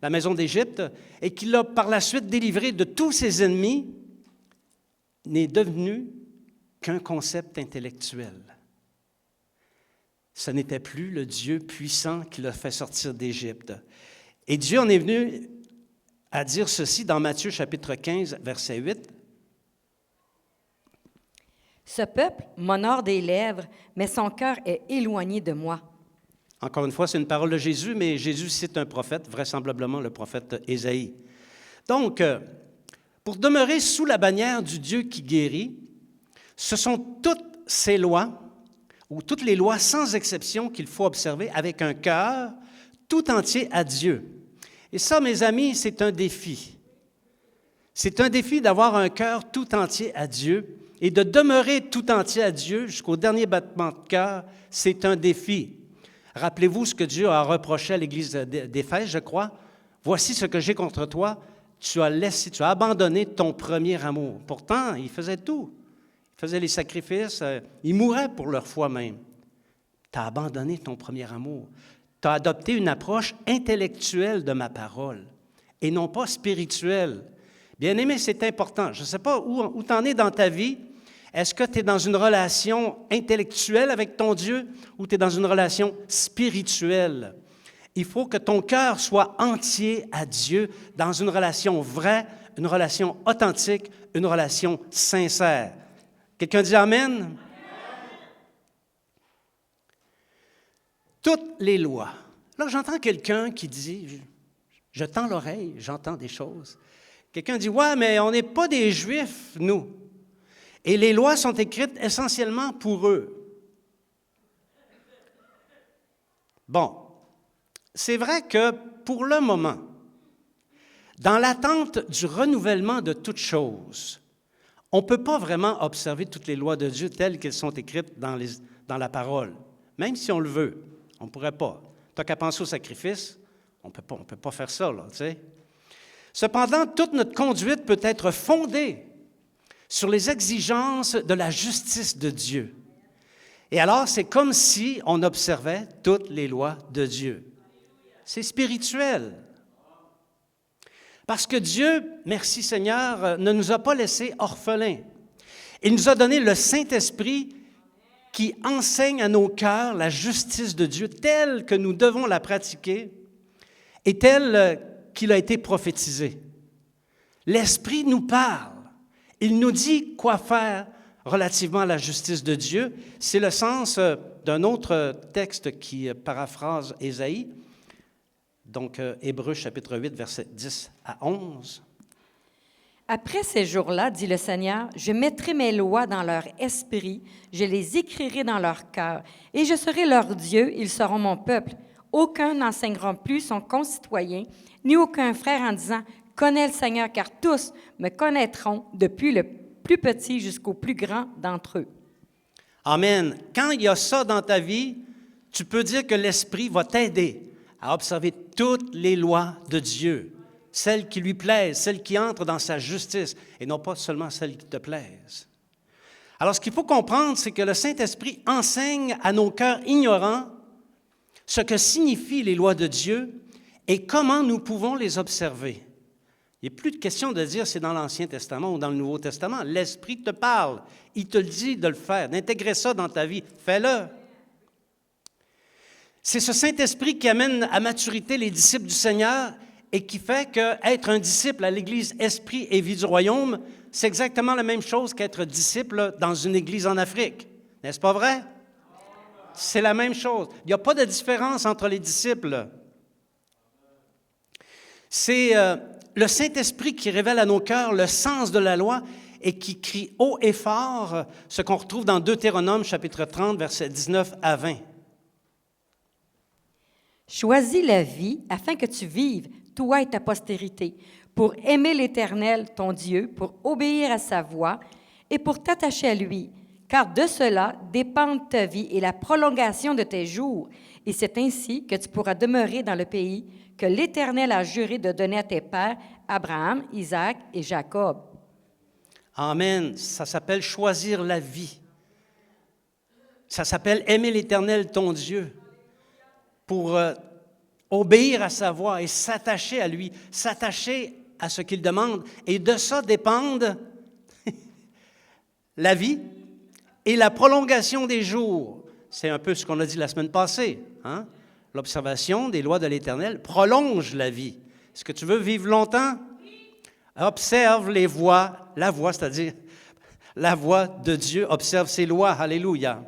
la maison d'Égypte, et qui l'a par la suite délivré de tous ses ennemis, n'est devenu qu'un concept intellectuel. Ce n'était plus le Dieu puissant qui l'a fait sortir d'Égypte. Et Dieu en est venu à dire ceci dans Matthieu chapitre 15, verset 8.
« Ce peuple m'honore des lèvres, mais son cœur est éloigné de moi. »
Encore une fois, c'est une parole de Jésus, mais Jésus cite un prophète, vraisemblablement le prophète Ésaïe. Donc, pour demeurer sous la bannière du Dieu qui guérit, ce sont toutes ces lois, ou toutes les lois sans exception qu'il faut observer avec un cœur tout entier à Dieu. Et ça, mes amis, c'est un défi. C'est un défi d'avoir un cœur tout entier à Dieu et de demeurer tout entier à Dieu jusqu'au dernier battement de cœur, c'est un défi. Rappelez-vous ce que Dieu a reproché à l'Église d'Éphèse, je crois. « Voici ce que j'ai contre toi, tu as abandonné ton premier amour. » Pourtant, il faisait tout. Il faisait les sacrifices, il mourait pour leur foi même. Tu as abandonné ton premier amour. Tu as adopté une approche intellectuelle de ma parole et non pas spirituelle. Bien-aimé, c'est important. Je ne sais pas où tu en es dans ta vie. Est-ce que tu es dans une relation intellectuelle avec ton Dieu ou tu es dans une relation spirituelle? Il faut que ton cœur soit entier à Dieu dans une relation vraie, une relation authentique, une relation sincère. Quelqu'un dit Amen? Amen. Toutes les lois. Là, j'entends quelqu'un qui dit, je tends l'oreille, j'entends des choses. Quelqu'un dit, ouais, mais on n'est pas des Juifs, nous. Et les lois sont écrites essentiellement pour eux. Bon, c'est vrai que pour le moment, dans l'attente du renouvellement de toutes choses, on ne peut pas vraiment observer toutes les lois de Dieu telles qu'elles sont écrites dans la parole, même si on le veut. On ne pourrait pas. Tu n'as qu'à penser au sacrifice, on ne peut pas faire ça, là, tu sais. Cependant, toute notre conduite peut être fondée sur les exigences de la justice de Dieu. Et alors, c'est comme si on observait toutes les lois de Dieu. C'est spirituel. Parce que Dieu, merci Seigneur, ne nous a pas laissés orphelins. Il nous a donné le Saint-Esprit qui enseigne à nos cœurs la justice de Dieu telle que nous devons la pratiquer et telle qu'il a été prophétisé. L'Esprit nous parle. Il nous dit quoi faire relativement à la justice de Dieu. C'est le sens d'un autre texte qui paraphrase Ésaïe, donc Hébreux chapitre 8, versets 10 à 11.
Après ces jours-là, dit le Seigneur, je mettrai mes lois dans leur esprit, je les écrirai dans leur cœur, et je serai leur Dieu, ils seront mon peuple. Aucun n'enseignera plus son concitoyen, ni aucun frère en disant, connais le Seigneur, car tous me connaîtront, depuis le plus petit jusqu'au plus grand d'entre eux.
Amen. Quand il y a ça dans ta vie, tu peux dire que l'Esprit va t'aider à observer toutes les lois de Dieu, celles qui lui plaisent, celles qui entrent dans sa justice, et non pas seulement celles qui te plaisent. Alors, ce qu'il faut comprendre, c'est que le Saint-Esprit enseigne à nos cœurs ignorants ce que signifient les lois de Dieu et comment nous pouvons les observer. Il n'est plus de question de dire c'est dans l'Ancien Testament ou dans le Nouveau Testament. L'Esprit te parle. Il te dit de le faire, d'intégrer ça dans ta vie. Fais-le. C'est ce Saint-Esprit qui amène à maturité les disciples du Seigneur et qui fait qu'être un disciple à l'Église Esprit et Vie du Royaume, c'est exactement la même chose qu'être disciple dans une église en Afrique. N'est-ce pas vrai? C'est la même chose. Il n'y a pas de différence entre les disciples. C'est le Saint-Esprit qui révèle à nos cœurs le sens de la loi et qui crie haut et fort ce qu'on retrouve dans Deutéronome, chapitre 30, versets 19 à 20.
Choisis la vie afin que tu vives, toi et ta postérité, pour aimer l'Éternel, ton Dieu, pour obéir à sa voix et pour t'attacher à lui, car de cela dépendent ta vie et la prolongation de tes jours. Et c'est ainsi que tu pourras demeurer dans le pays que l'Éternel a juré de donner à tes pères, Abraham, Isaac et Jacob.
Amen. Ça s'appelle choisir la vie. Ça s'appelle aimer l'Éternel, ton Dieu, pour obéir à sa voix et s'attacher à lui, s'attacher à ce qu'il demande. Et de ça dépendent la vie et la prolongation des jours. C'est un peu ce qu'on a dit la semaine passée. Hein? L'observation des lois de l'Éternel prolonge la vie. Est-ce que tu veux vivre longtemps? Observe les voies, la voix, c'est-à-dire la voix de Dieu, observe ses lois. Alléluia.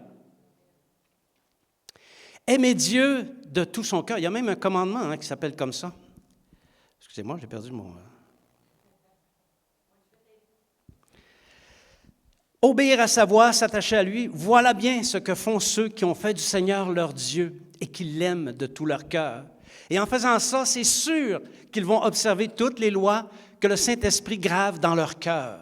Aimer Dieu de tout son cœur. Il y a même un commandement qui s'appelle comme ça. Excusez-moi, j'ai perdu mon... Obéir à sa voix, s'attacher à lui, voilà bien ce que font ceux qui ont fait du Seigneur leur Dieu et qui l'aiment de tout leur cœur. Et en faisant ça, c'est sûr qu'ils vont observer toutes les lois que le Saint-Esprit grave dans leur cœur.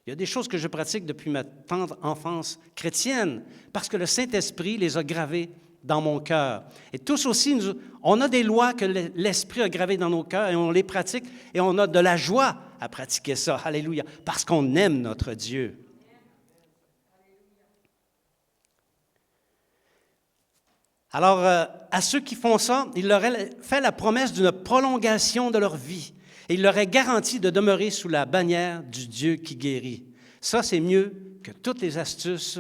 Il y a des choses que je pratique depuis ma tendre enfance chrétienne parce que le Saint-Esprit les a gravées dans mon cœur. Et tous aussi, on a des lois que l'Esprit a gravées dans nos cœurs et on les pratique et on a de la joie à pratiquer ça. Alléluia. Parce qu'on aime notre Dieu. Alors, à ceux qui font ça, il leur est fait la promesse d'une prolongation de leur vie. Et il leur est garanti de demeurer sous la bannière du Dieu qui guérit. Ça, c'est mieux que toutes les astuces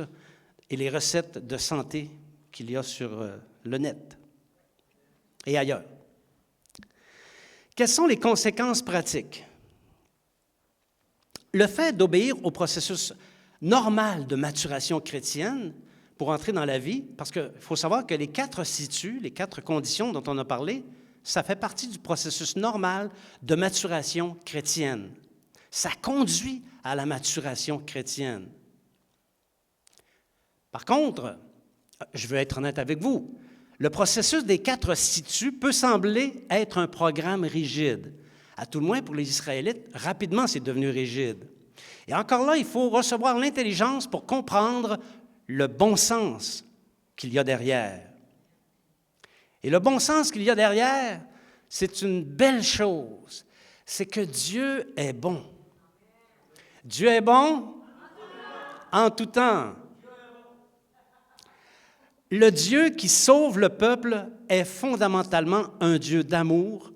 et les recettes de santé qu'il y a sur le net et ailleurs. Quelles sont les conséquences pratiques? Le fait d'obéir au processus normal de maturation chrétienne pour entrer dans la vie, parce qu'il faut savoir que les 4 situs, les 4 conditions dont on a parlé, ça fait partie du processus normal de maturation chrétienne. Ça conduit à la maturation chrétienne. Par contre, je veux être honnête avec vous, le processus des 4 situs peut sembler être un programme rigide. À tout le moins, pour les Israélites, rapidement, c'est devenu rigide. Et encore là, il faut recevoir l'intelligence pour comprendre le bon sens qu'il y a derrière. Et le bon sens qu'il y a derrière, c'est une belle chose. C'est que Dieu est bon. Dieu est bon en tout temps. Le Dieu qui sauve le peuple est fondamentalement un Dieu d'amour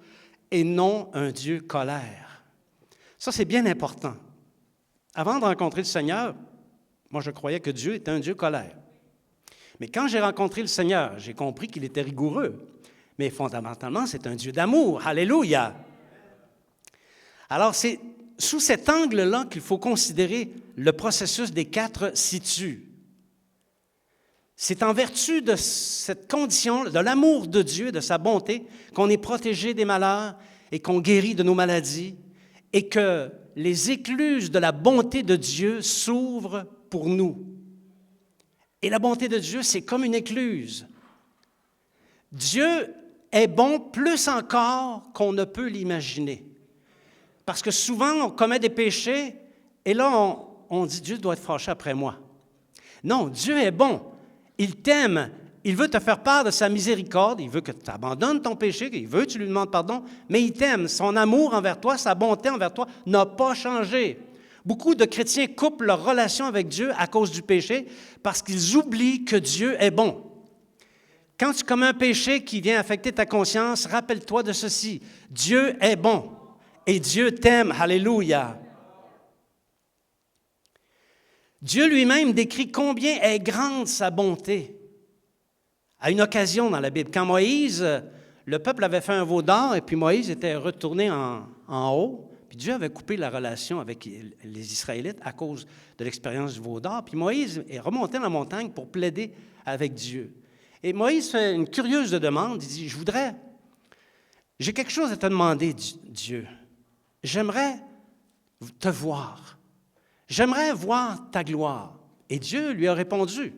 et non un Dieu colère. Ça, c'est bien important. Avant de rencontrer le Seigneur, moi, je croyais que Dieu était un Dieu colère. Mais quand j'ai rencontré le Seigneur, j'ai compris qu'il était rigoureux. Mais fondamentalement, c'est un Dieu d'amour. Alléluia! Alors, c'est sous cet angle-là qu'il faut considérer le processus des 4 situs. C'est en vertu de cette condition, de l'amour de Dieu, de sa bonté, qu'on est protégé des malheurs et qu'on guérit de nos maladies et que les écluses de la bonté de Dieu s'ouvrent pour nous. Et la bonté de Dieu, c'est comme une écluse. Dieu est bon plus encore qu'on ne peut l'imaginer. Parce que souvent, on commet des péchés et là, on dit « Dieu doit être fâché après moi ». Non, Dieu est bon. Il t'aime. Il veut te faire part de sa miséricorde. Il veut que tu abandonnes ton péché. Il veut que tu lui demandes pardon. Mais il t'aime. Son amour envers toi, sa bonté envers toi n'a pas changé. Beaucoup de chrétiens coupent leur relation avec Dieu à cause du péché parce qu'ils oublient que Dieu est bon. Quand tu commets un péché qui vient affecter ta conscience, rappelle-toi de ceci. Dieu est bon et Dieu t'aime. Alléluia. Dieu lui-même décrit combien est grande sa bonté. À une occasion dans la Bible, quand Moïse, le peuple avait fait un veau d'or et puis Moïse était retourné en haut, puis Dieu avait coupé la relation avec les Israélites à cause de l'expérience du veau d'or. Puis Moïse est remonté dans la montagne pour plaider avec Dieu. Et Moïse fait une curieuse demande. Il dit, j'ai quelque chose à te demander, Dieu. J'aimerais te voir. J'aimerais voir ta gloire. Et Dieu lui a répondu.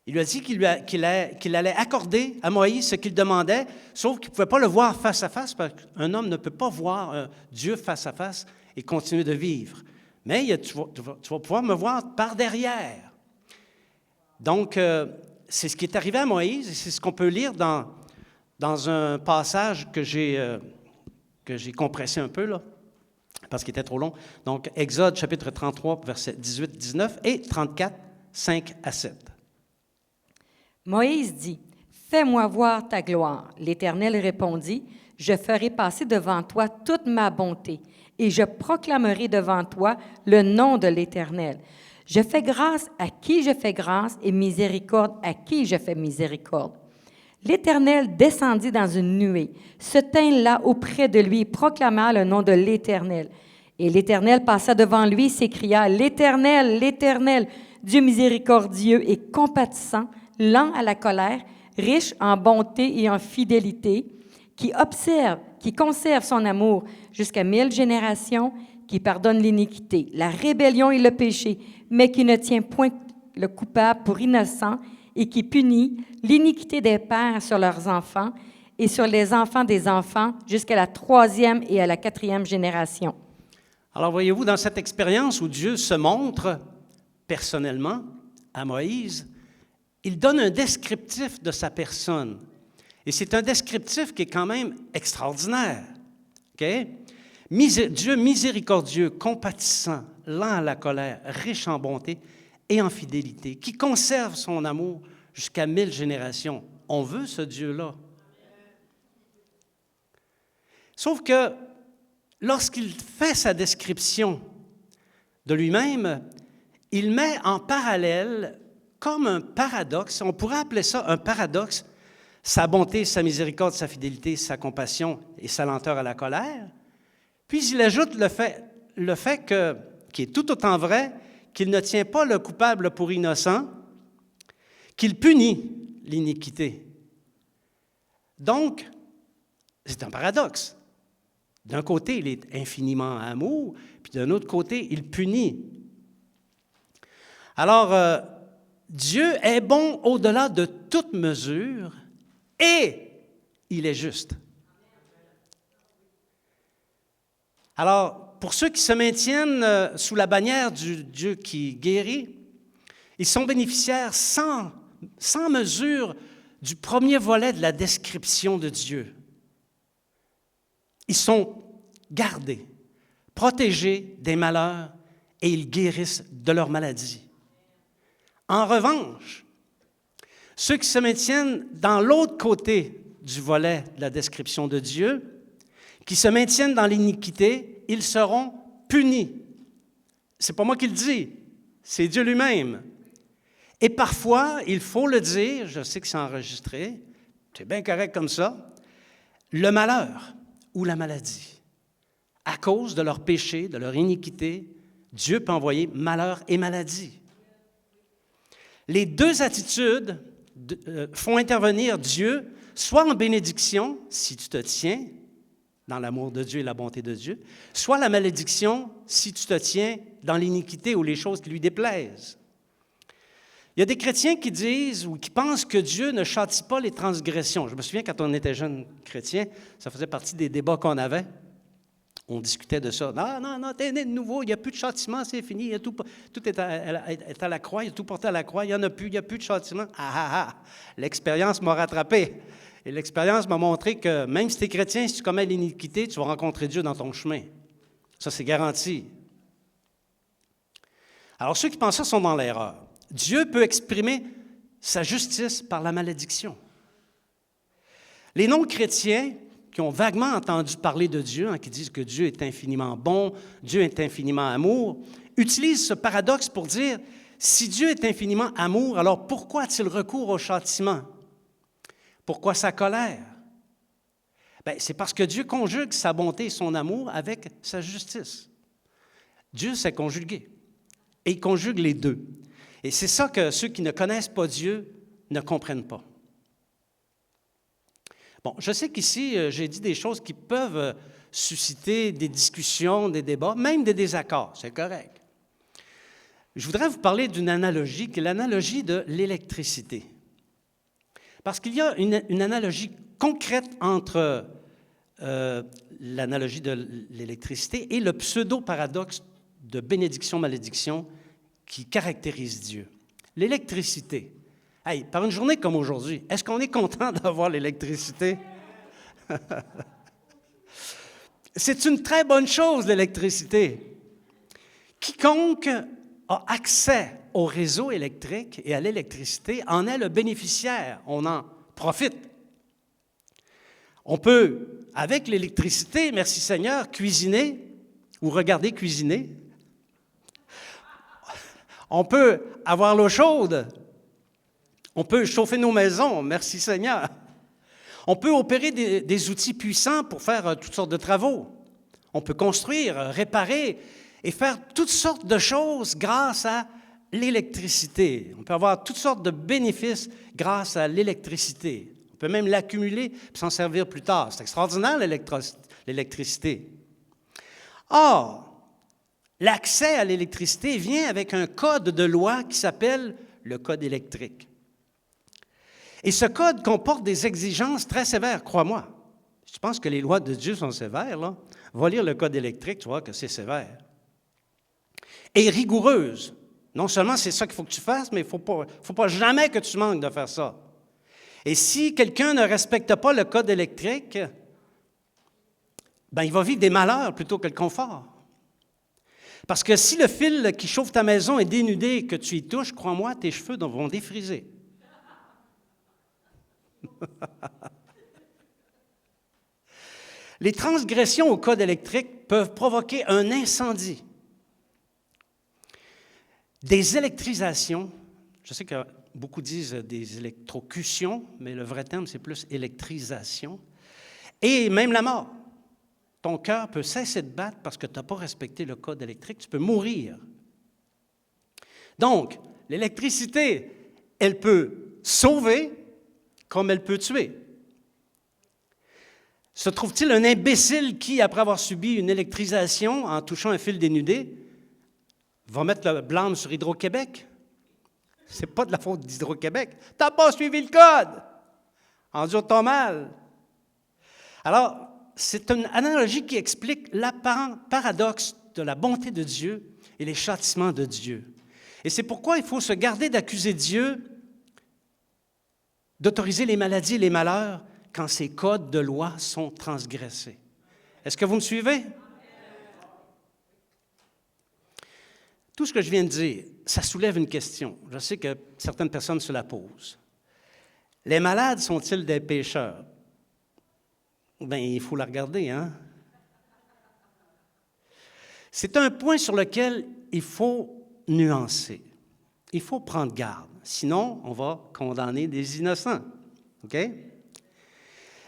Il lui a dit qu'il allait accorder à Moïse ce qu'il demandait, sauf qu'il ne pouvait pas le voir face à face, parce qu'un homme ne peut pas voir Dieu face à face et continuer de vivre. Mais tu vas pouvoir me voir par derrière. Donc, c'est ce qui est arrivé à Moïse, et c'est ce qu'on peut lire dans un passage que j'ai compressé un peu, là, parce qu'il était trop long. Donc, Exode, chapitre 33, versets 18-19 et 34, 5 à 7.
Moïse dit, « Fais-moi voir ta gloire. » L'Éternel répondit, « Je ferai passer devant toi toute ma bonté, et je proclamerai devant toi le nom de l'Éternel. Je fais grâce à qui je fais grâce, et miséricorde à qui je fais miséricorde. » L'Éternel descendit dans une nuée, se tint là auprès de lui, proclama le nom de l'Éternel. Et l'Éternel passa devant lui, s'écria, « L'Éternel, l'Éternel, Dieu miséricordieux et compatissant, lent à la colère, riche en bonté et en fidélité, qui conserve son amour jusqu'à 1000 générations, qui pardonne l'iniquité, la rébellion et le péché, mais qui ne tient point le coupable pour innocent et qui punit l'iniquité des pères sur leurs enfants et sur les enfants des enfants jusqu'à la 3e et à la 4e génération. »
Alors, voyez-vous, dans cette expérience où Dieu se montre personnellement à Moïse, il donne un descriptif de sa personne. Et c'est un descriptif qui est quand même extraordinaire. Okay? Dieu miséricordieux, compatissant, lent à la colère, riche en bonté et en fidélité, qui conserve son amour jusqu'à 1000 générations. On veut ce Dieu-là. Sauf que lorsqu'il fait sa description de lui-même, il met en parallèle, comme un paradoxe, on pourrait appeler ça un paradoxe, sa bonté, sa miséricorde, sa fidélité, sa compassion et sa lenteur à la colère. Puis il ajoute le fait qui est tout autant vrai, qu'il ne tient pas le coupable pour innocent, qu'il punit l'iniquité. Donc, c'est un paradoxe. D'un côté, il est infiniment amour, puis d'un autre côté, il punit. Alors, Dieu est bon au-delà de toute mesure et il est juste. Alors, pour ceux qui se maintiennent sous la bannière du Dieu qui guérit, ils sont bénéficiaires sans mesure du premier volet de la description de Dieu. Ils sont gardés, protégés des malheurs et ils guérissent de leurs maladies. En revanche, ceux qui se maintiennent dans l'autre côté du volet de la description de Dieu, qui se maintiennent dans l'iniquité, ils seront punis. C'est pas moi qui le dis, c'est Dieu lui-même. Et parfois, il faut le dire, je sais que c'est enregistré, c'est bien correct comme ça, le malheur ou la maladie. À cause de leur péché, de leur iniquité, Dieu peut envoyer malheur et maladie. Les deux attitudes font intervenir Dieu, soit en bénédiction, si tu te tiens dans l'amour de Dieu et la bonté de Dieu, soit la malédiction, si tu te tiens dans l'iniquité ou les choses qui lui déplaisent. Il y a des chrétiens qui disent ou qui pensent que Dieu ne châtie pas les transgressions. Je me souviens quand on était jeune chrétien, ça faisait partie des débats qu'on avait. On discutait de ça. Non, t'es né de nouveau, il n'y a plus de châtiment, c'est fini. Tout est à la croix, il y a tout porté à la croix, il n'y en a plus, il n'y a plus de châtiment. L'expérience m'a rattrapé. Et l'expérience m'a montré que même si tu es chrétien, si tu commets l'iniquité, tu vas rencontrer Dieu dans ton chemin. Ça, c'est garanti. Alors, ceux qui pensent ça sont dans l'erreur. Dieu peut exprimer sa justice par la malédiction. Les non-chrétiens qui ont vaguement entendu parler de Dieu, qui disent que Dieu est infiniment bon, Dieu est infiniment amour, utilisent ce paradoxe pour dire, si Dieu est infiniment amour, alors pourquoi a-t-il recours au châtiment? Pourquoi sa colère? Bien, c'est parce que Dieu conjugue sa bonté et son amour avec sa justice. Dieu s'est conjugué. Et il conjugue les deux. Et c'est ça que ceux qui ne connaissent pas Dieu ne comprennent pas. Bon, je sais qu'ici, j'ai dit des choses qui peuvent susciter des discussions, des débats, même des désaccords. C'est correct. Je voudrais vous parler d'une analogie qui est l'analogie de l'électricité. Parce qu'il y a une analogie concrète entre l'analogie de l'électricité et le pseudo-paradoxe de bénédiction-malédiction qui caractérise Dieu. L'électricité. Hey, par une journée comme aujourd'hui, est-ce qu'on est content d'avoir l'électricité? C'est une très bonne chose, l'électricité. Quiconque a accès au réseau électrique et à l'électricité en est le bénéficiaire. On en profite. On peut, avec l'électricité, merci Seigneur, cuisiner ou regarder cuisiner. On peut avoir l'eau chaude. On peut chauffer nos maisons, merci Seigneur. On peut opérer des outils puissants pour faire toutes sortes de travaux. On peut construire, réparer et faire toutes sortes de choses grâce à l'électricité. On peut avoir toutes sortes de bénéfices grâce à l'électricité. On peut même l'accumuler et s'en servir plus tard. C'est extraordinaire, l'électricité. Or, l'accès à l'électricité vient avec un code de loi qui s'appelle le code électrique. Et ce code comporte des exigences très sévères, crois-moi. Je pense que les lois de Dieu sont sévères, là. Va lire le code électrique, tu vois que c'est sévère. Et rigoureuse. Non seulement c'est ça qu'il faut que tu fasses, mais il ne faut pas jamais que tu manques de faire ça. Et si quelqu'un ne respecte pas le code électrique, ben, il va vivre des malheurs plutôt que le confort. Parce que si le fil qui chauffe ta maison est dénudé et que tu y touches, crois-moi, tes cheveux vont défriser. Les transgressions au code électrique peuvent provoquer un incendie. Des électrisations, je sais que beaucoup disent des électrocutions, mais le vrai terme, c'est plus électrisation, et même la mort. Ton cœur peut cesser de battre parce que tu n'as pas respecté le code électrique, tu peux mourir. Donc, l'électricité, elle peut sauver comme elle peut tuer. Se trouve-t-il un imbécile qui, après avoir subi une électrisation en touchant un fil dénudé, va mettre le blâme sur Hydro-Québec? C'est pas de la faute d'Hydro-Québec. Tu n'as pas suivi le code. Endure ton mal. Alors, c'est une analogie qui explique l'apparent paradoxe de la bonté de Dieu et les châtiments de Dieu. Et c'est pourquoi il faut se garder d'accuser Dieu d'autoriser les maladies et les malheurs quand ces codes de loi sont transgressés. Est-ce que vous me suivez? Tout ce que je viens de dire, ça soulève une question. Je sais que certaines personnes se la posent. Les malades sont-ils des pécheurs? Bien, il faut la regarder, hein? C'est un point sur lequel il faut nuancer. Il faut prendre garde. Sinon, on va condamner des innocents. OK?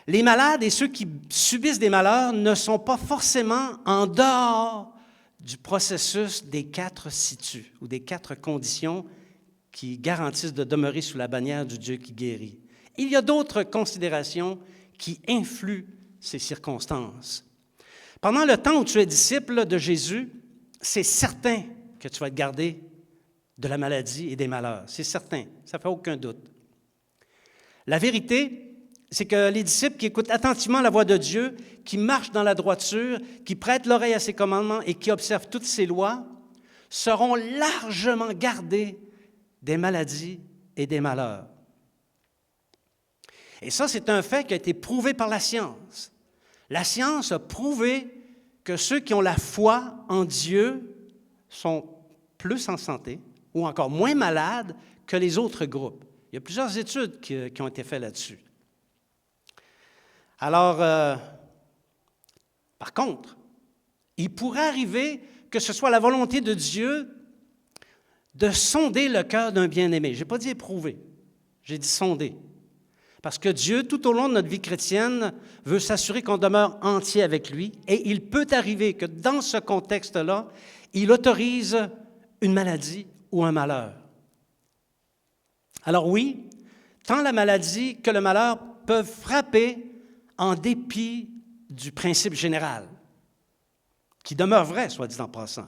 Les malades et ceux qui subissent des malheurs ne sont pas forcément en dehors du processus des 4 situs ou des 4 conditions qui garantissent de demeurer sous la bannière du Dieu qui guérit. Il y a d'autres considérations qui influent ces circonstances. Pendant le temps où tu es disciple de Jésus, c'est certain que tu vas être gardé de la maladie et des malheurs. C'est certain, ça ne fait aucun doute. La vérité, c'est que les disciples qui écoutent attentivement la voix de Dieu, qui marchent dans la droiture, qui prêtent l'oreille à ses commandements et qui observent toutes ses lois, seront largement gardés des maladies et des malheurs. Et ça, c'est un fait qui a été prouvé par la science. La science a prouvé que ceux qui ont la foi en Dieu sont plus en santé ou encore moins malades que les autres groupes. Il y a plusieurs études qui ont été faites là-dessus. Alors, par contre, il pourrait arriver que ce soit la volonté de Dieu de sonder le cœur d'un bien-aimé. Je n'ai pas dit éprouver, j'ai dit sonder. Parce que Dieu, tout au long de notre vie chrétienne, veut s'assurer qu'on demeure entier avec lui. Et il peut arriver que dans ce contexte-là, il autorise une maladie ou un malheur. Alors oui, tant la maladie que le malheur peuvent frapper en dépit du principe général, qui demeure vrai, soit dit en passant.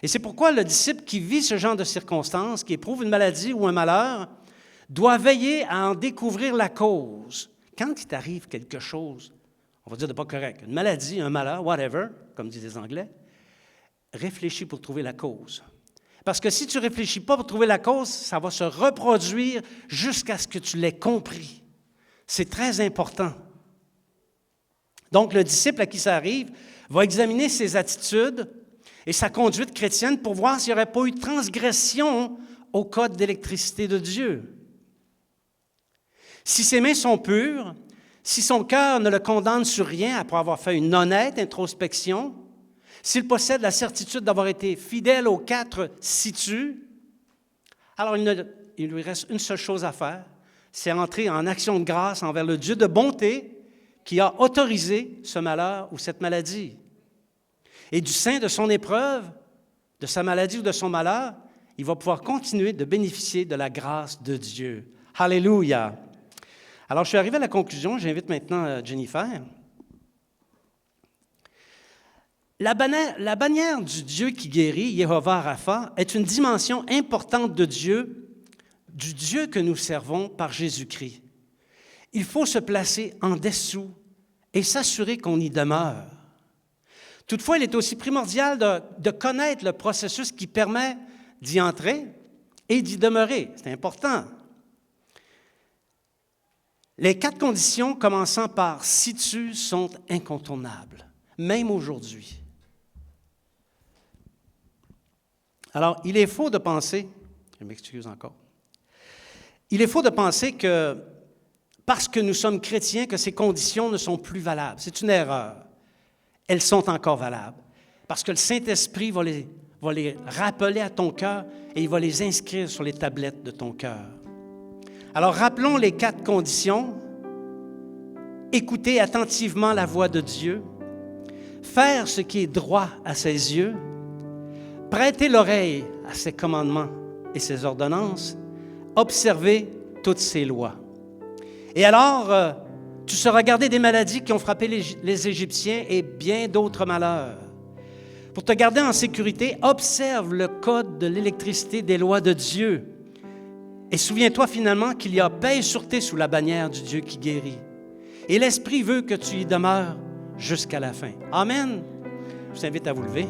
Et c'est pourquoi le disciple qui vit ce genre de circonstances, qui éprouve une maladie ou un malheur, doit veiller à en découvrir la cause. Quand il t'arrive quelque chose, on va dire de pas correct, une maladie, un malheur, whatever, comme disent les Anglais, réfléchis pour trouver la cause. Parce que si tu ne réfléchis pas pour trouver la cause, ça va se reproduire jusqu'à ce que tu l'aies compris. C'est très important. Donc, le disciple à qui ça arrive va examiner ses attitudes et sa conduite chrétienne pour voir s'il n'y aurait pas eu de transgression au code d'électricité de Dieu. Si ses mains sont pures, si son cœur ne le condamne sur rien après avoir fait une honnête introspection, s'il possède la certitude d'avoir été fidèle aux 4 situs, alors il lui reste une seule chose à faire, c'est entrer en action de grâce envers le Dieu de bonté qui a autorisé ce malheur ou cette maladie. Et du sein de son épreuve, de sa maladie ou de son malheur, il va pouvoir continuer de bénéficier de la grâce de Dieu. Alléluia! Alors, je suis arrivé à la conclusion, j'invite maintenant Jennifer. La bannière du Dieu qui guérit, Yehovah Rapha, est une dimension importante de Dieu, du Dieu que nous servons par Jésus-Christ. Il faut se placer en dessous et s'assurer qu'on y demeure. Toutefois, il est aussi primordial de connaître le processus qui permet d'y entrer et d'y demeurer. C'est important. Les 4 conditions, commençant par situ, sont incontournables, même aujourd'hui. Alors, il est faux de penser, je m'excuse encore, il est faux de penser que parce que nous sommes chrétiens, que ces conditions ne sont plus valables. C'est une erreur. Elles sont encore valables. Parce que le Saint-Esprit va les rappeler à ton cœur et il va les inscrire sur les tablettes de ton cœur. Alors, rappelons les 4 conditions. Écouter attentivement la voix de Dieu. Faire ce qui est droit à ses yeux. Prêter l'oreille à ses commandements et ses ordonnances. Observer toutes ses lois. Et alors, tu sauras garder des maladies qui ont frappé les Égyptiens et bien d'autres malheurs. Pour te garder en sécurité, observe le code de l'électricité des lois de Dieu. Et souviens-toi finalement qu'il y a paix et sûreté sous la bannière du Dieu qui guérit. Et l'Esprit veut que tu y demeures jusqu'à la fin. Amen. Je t'invite à vous lever.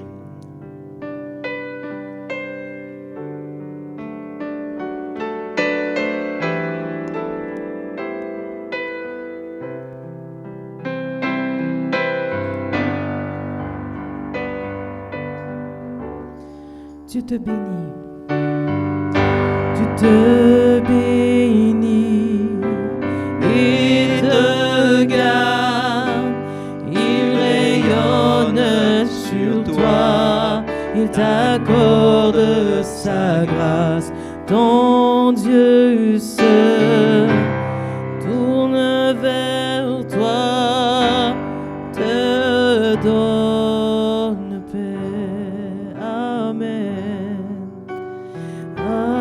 Dieu te bénit. Dieu te bénit et te garde. Il rayonne sur toi. Il t'accorde sa grâce. Ton Dieu se tourne vers toi, te donne paix. Amen. Amen.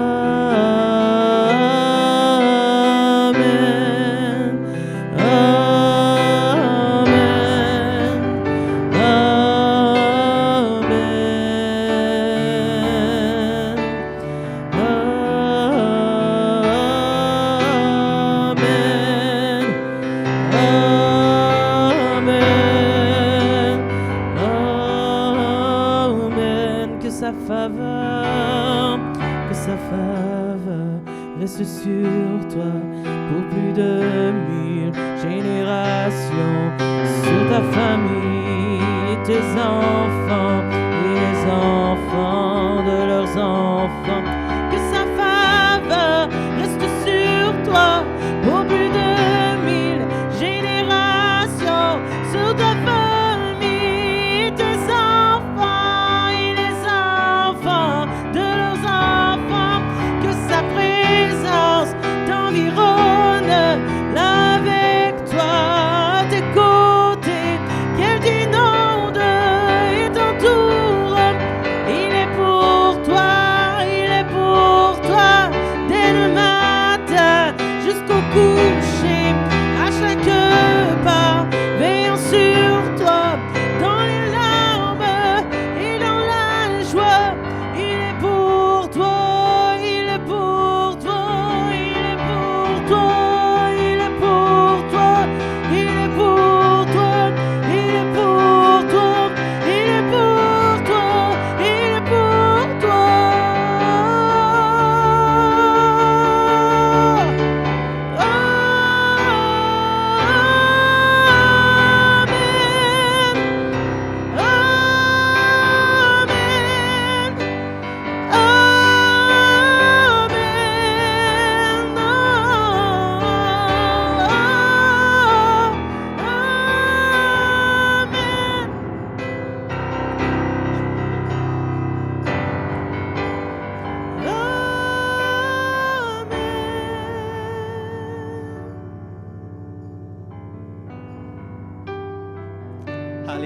Amen. Amen. Que sa faveur reste sur toi pour plus de 1000 générations, sur ta famille, tes enfants et les enfants de leurs enfants. Que sa faveur reste sur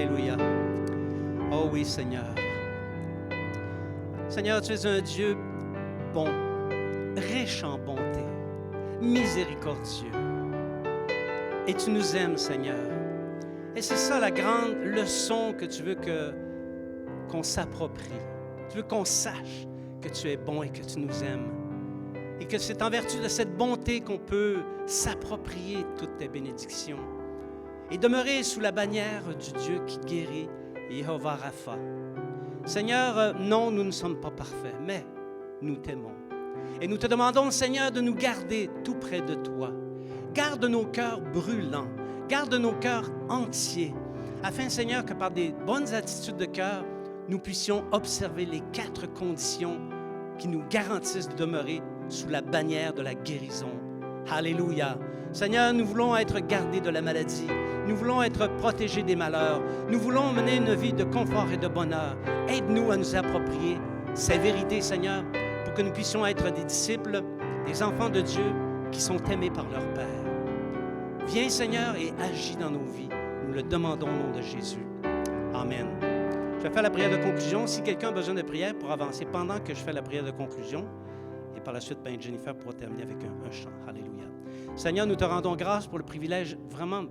Alléluia. Oh oui, Seigneur. Seigneur, tu es un Dieu bon, riche en bonté, miséricordieux. Et tu nous aimes, Seigneur. Et c'est ça la grande leçon que tu veux qu'on s'approprie. Tu veux qu'on sache que tu es bon et que tu nous aimes. Et que c'est en vertu de cette bonté qu'on peut s'approprier toutes tes bénédictions et demeurer sous la bannière du Dieu qui guérit, Jéhovah Rapha. Seigneur, non, nous ne sommes pas parfaits, mais nous t'aimons. Et nous te demandons, Seigneur, de nous garder tout près de toi. Garde nos cœurs brûlants, garde nos cœurs entiers, afin, Seigneur, que par des bonnes attitudes de cœur, nous puissions observer les 4 conditions qui nous garantissent de demeurer sous la bannière de la guérison. Alléluia. Seigneur, nous voulons être gardés de la maladie. Nous voulons être protégés des malheurs. Nous voulons mener une vie de confort et de bonheur. Aide-nous à nous approprier ces vérités, Seigneur, pour que nous puissions être des disciples, des enfants de Dieu qui sont aimés par leur Père. Viens, Seigneur, et agis dans nos vies. Nous le demandons au nom de Jésus. Amen. Je vais faire la prière de conclusion. Si quelqu'un a besoin de prière pour avancer pendant que je fais la prière de conclusion, et par la suite, Jennifer pourra terminer avec un chant. Alléluia. Seigneur, nous te rendons grâce pour le privilège, vraiment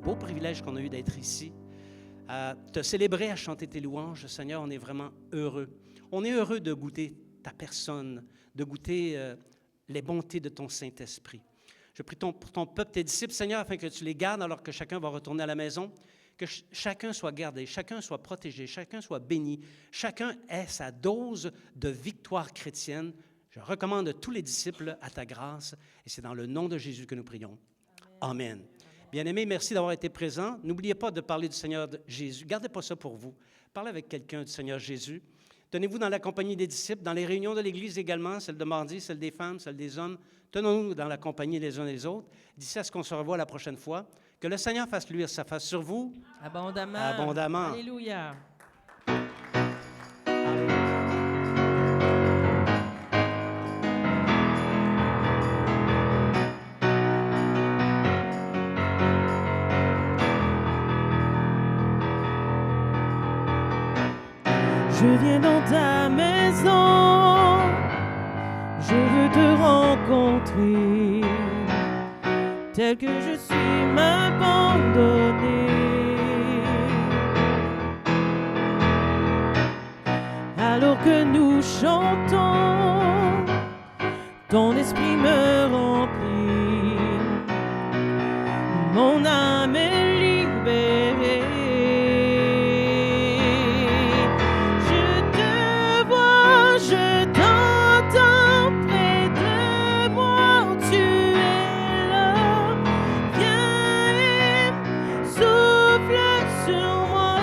beau privilège qu'on a eu d'être ici, à te célébrer, à chanter tes louanges. Seigneur, on est vraiment heureux. On est heureux de goûter ta personne, de goûter les bontés de ton Saint-Esprit. Je prie pour ton peuple, tes disciples, Seigneur, afin que tu les gardes alors que chacun va retourner à la maison, que chacun soit gardé, chacun soit protégé, chacun soit béni, chacun ait sa dose de victoire chrétienne. Je recommande tous les disciples à ta grâce et c'est dans le nom de Jésus que nous prions. Amen. Bien-aimés, merci d'avoir été présents. N'oubliez pas de parler du Seigneur Jésus. Gardez pas ça pour vous. Parlez avec quelqu'un du Seigneur Jésus. Tenez-vous dans la compagnie des disciples, dans les réunions de l'Église également, celle de mardi, celle des femmes, celle des hommes. Tenons-nous dans la compagnie les uns des autres. D'ici à ce qu'on se revoie la prochaine fois, que le Seigneur fasse luire sa face sur vous.
Abondamment.
Abondamment.
Alléluia. Je viens dans ta maison, je veux te rencontrer, tel que je suis m'abandonner. Alors que nous chantons, ton esprit me remplit, mon âme est libérée. Je t'entends près de moi, tu es là. Viens et souffle sur moi.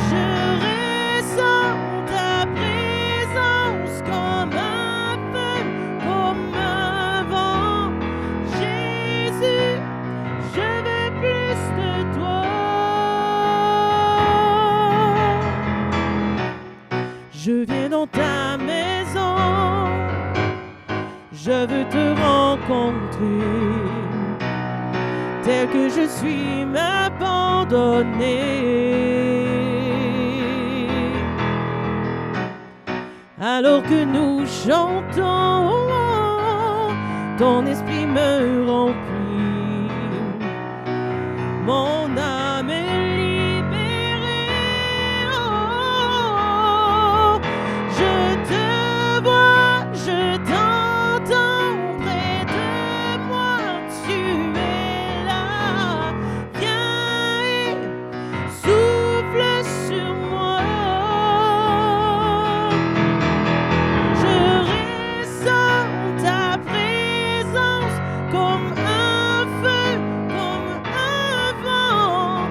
Je ressens ta présence comme un feu, comme un vent. Jésus, je veux plus de toi. Je viens dans ta maison, je veux te rencontrer, tel que je suis m'abandonner. Alors que nous chantons, ton esprit me remplit, mon âme est je t'entends près de moi, tu es là. Viens et souffle sur moi. Je ressens ta présence comme un feu, comme un vent.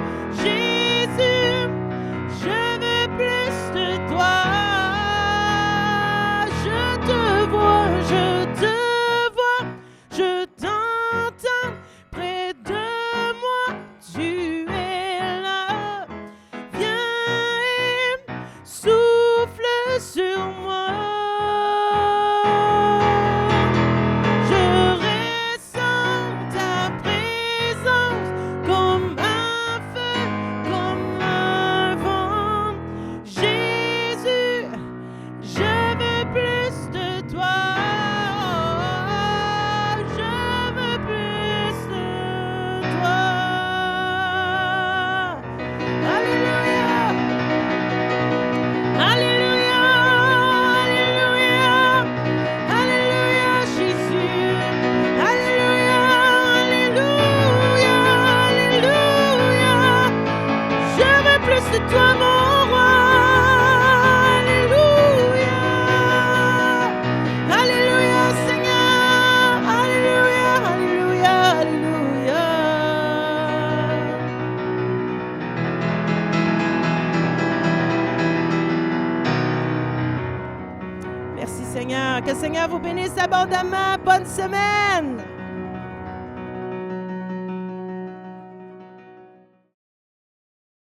Merci Seigneur. Que le Seigneur vous bénisse abondamment. Bonne semaine.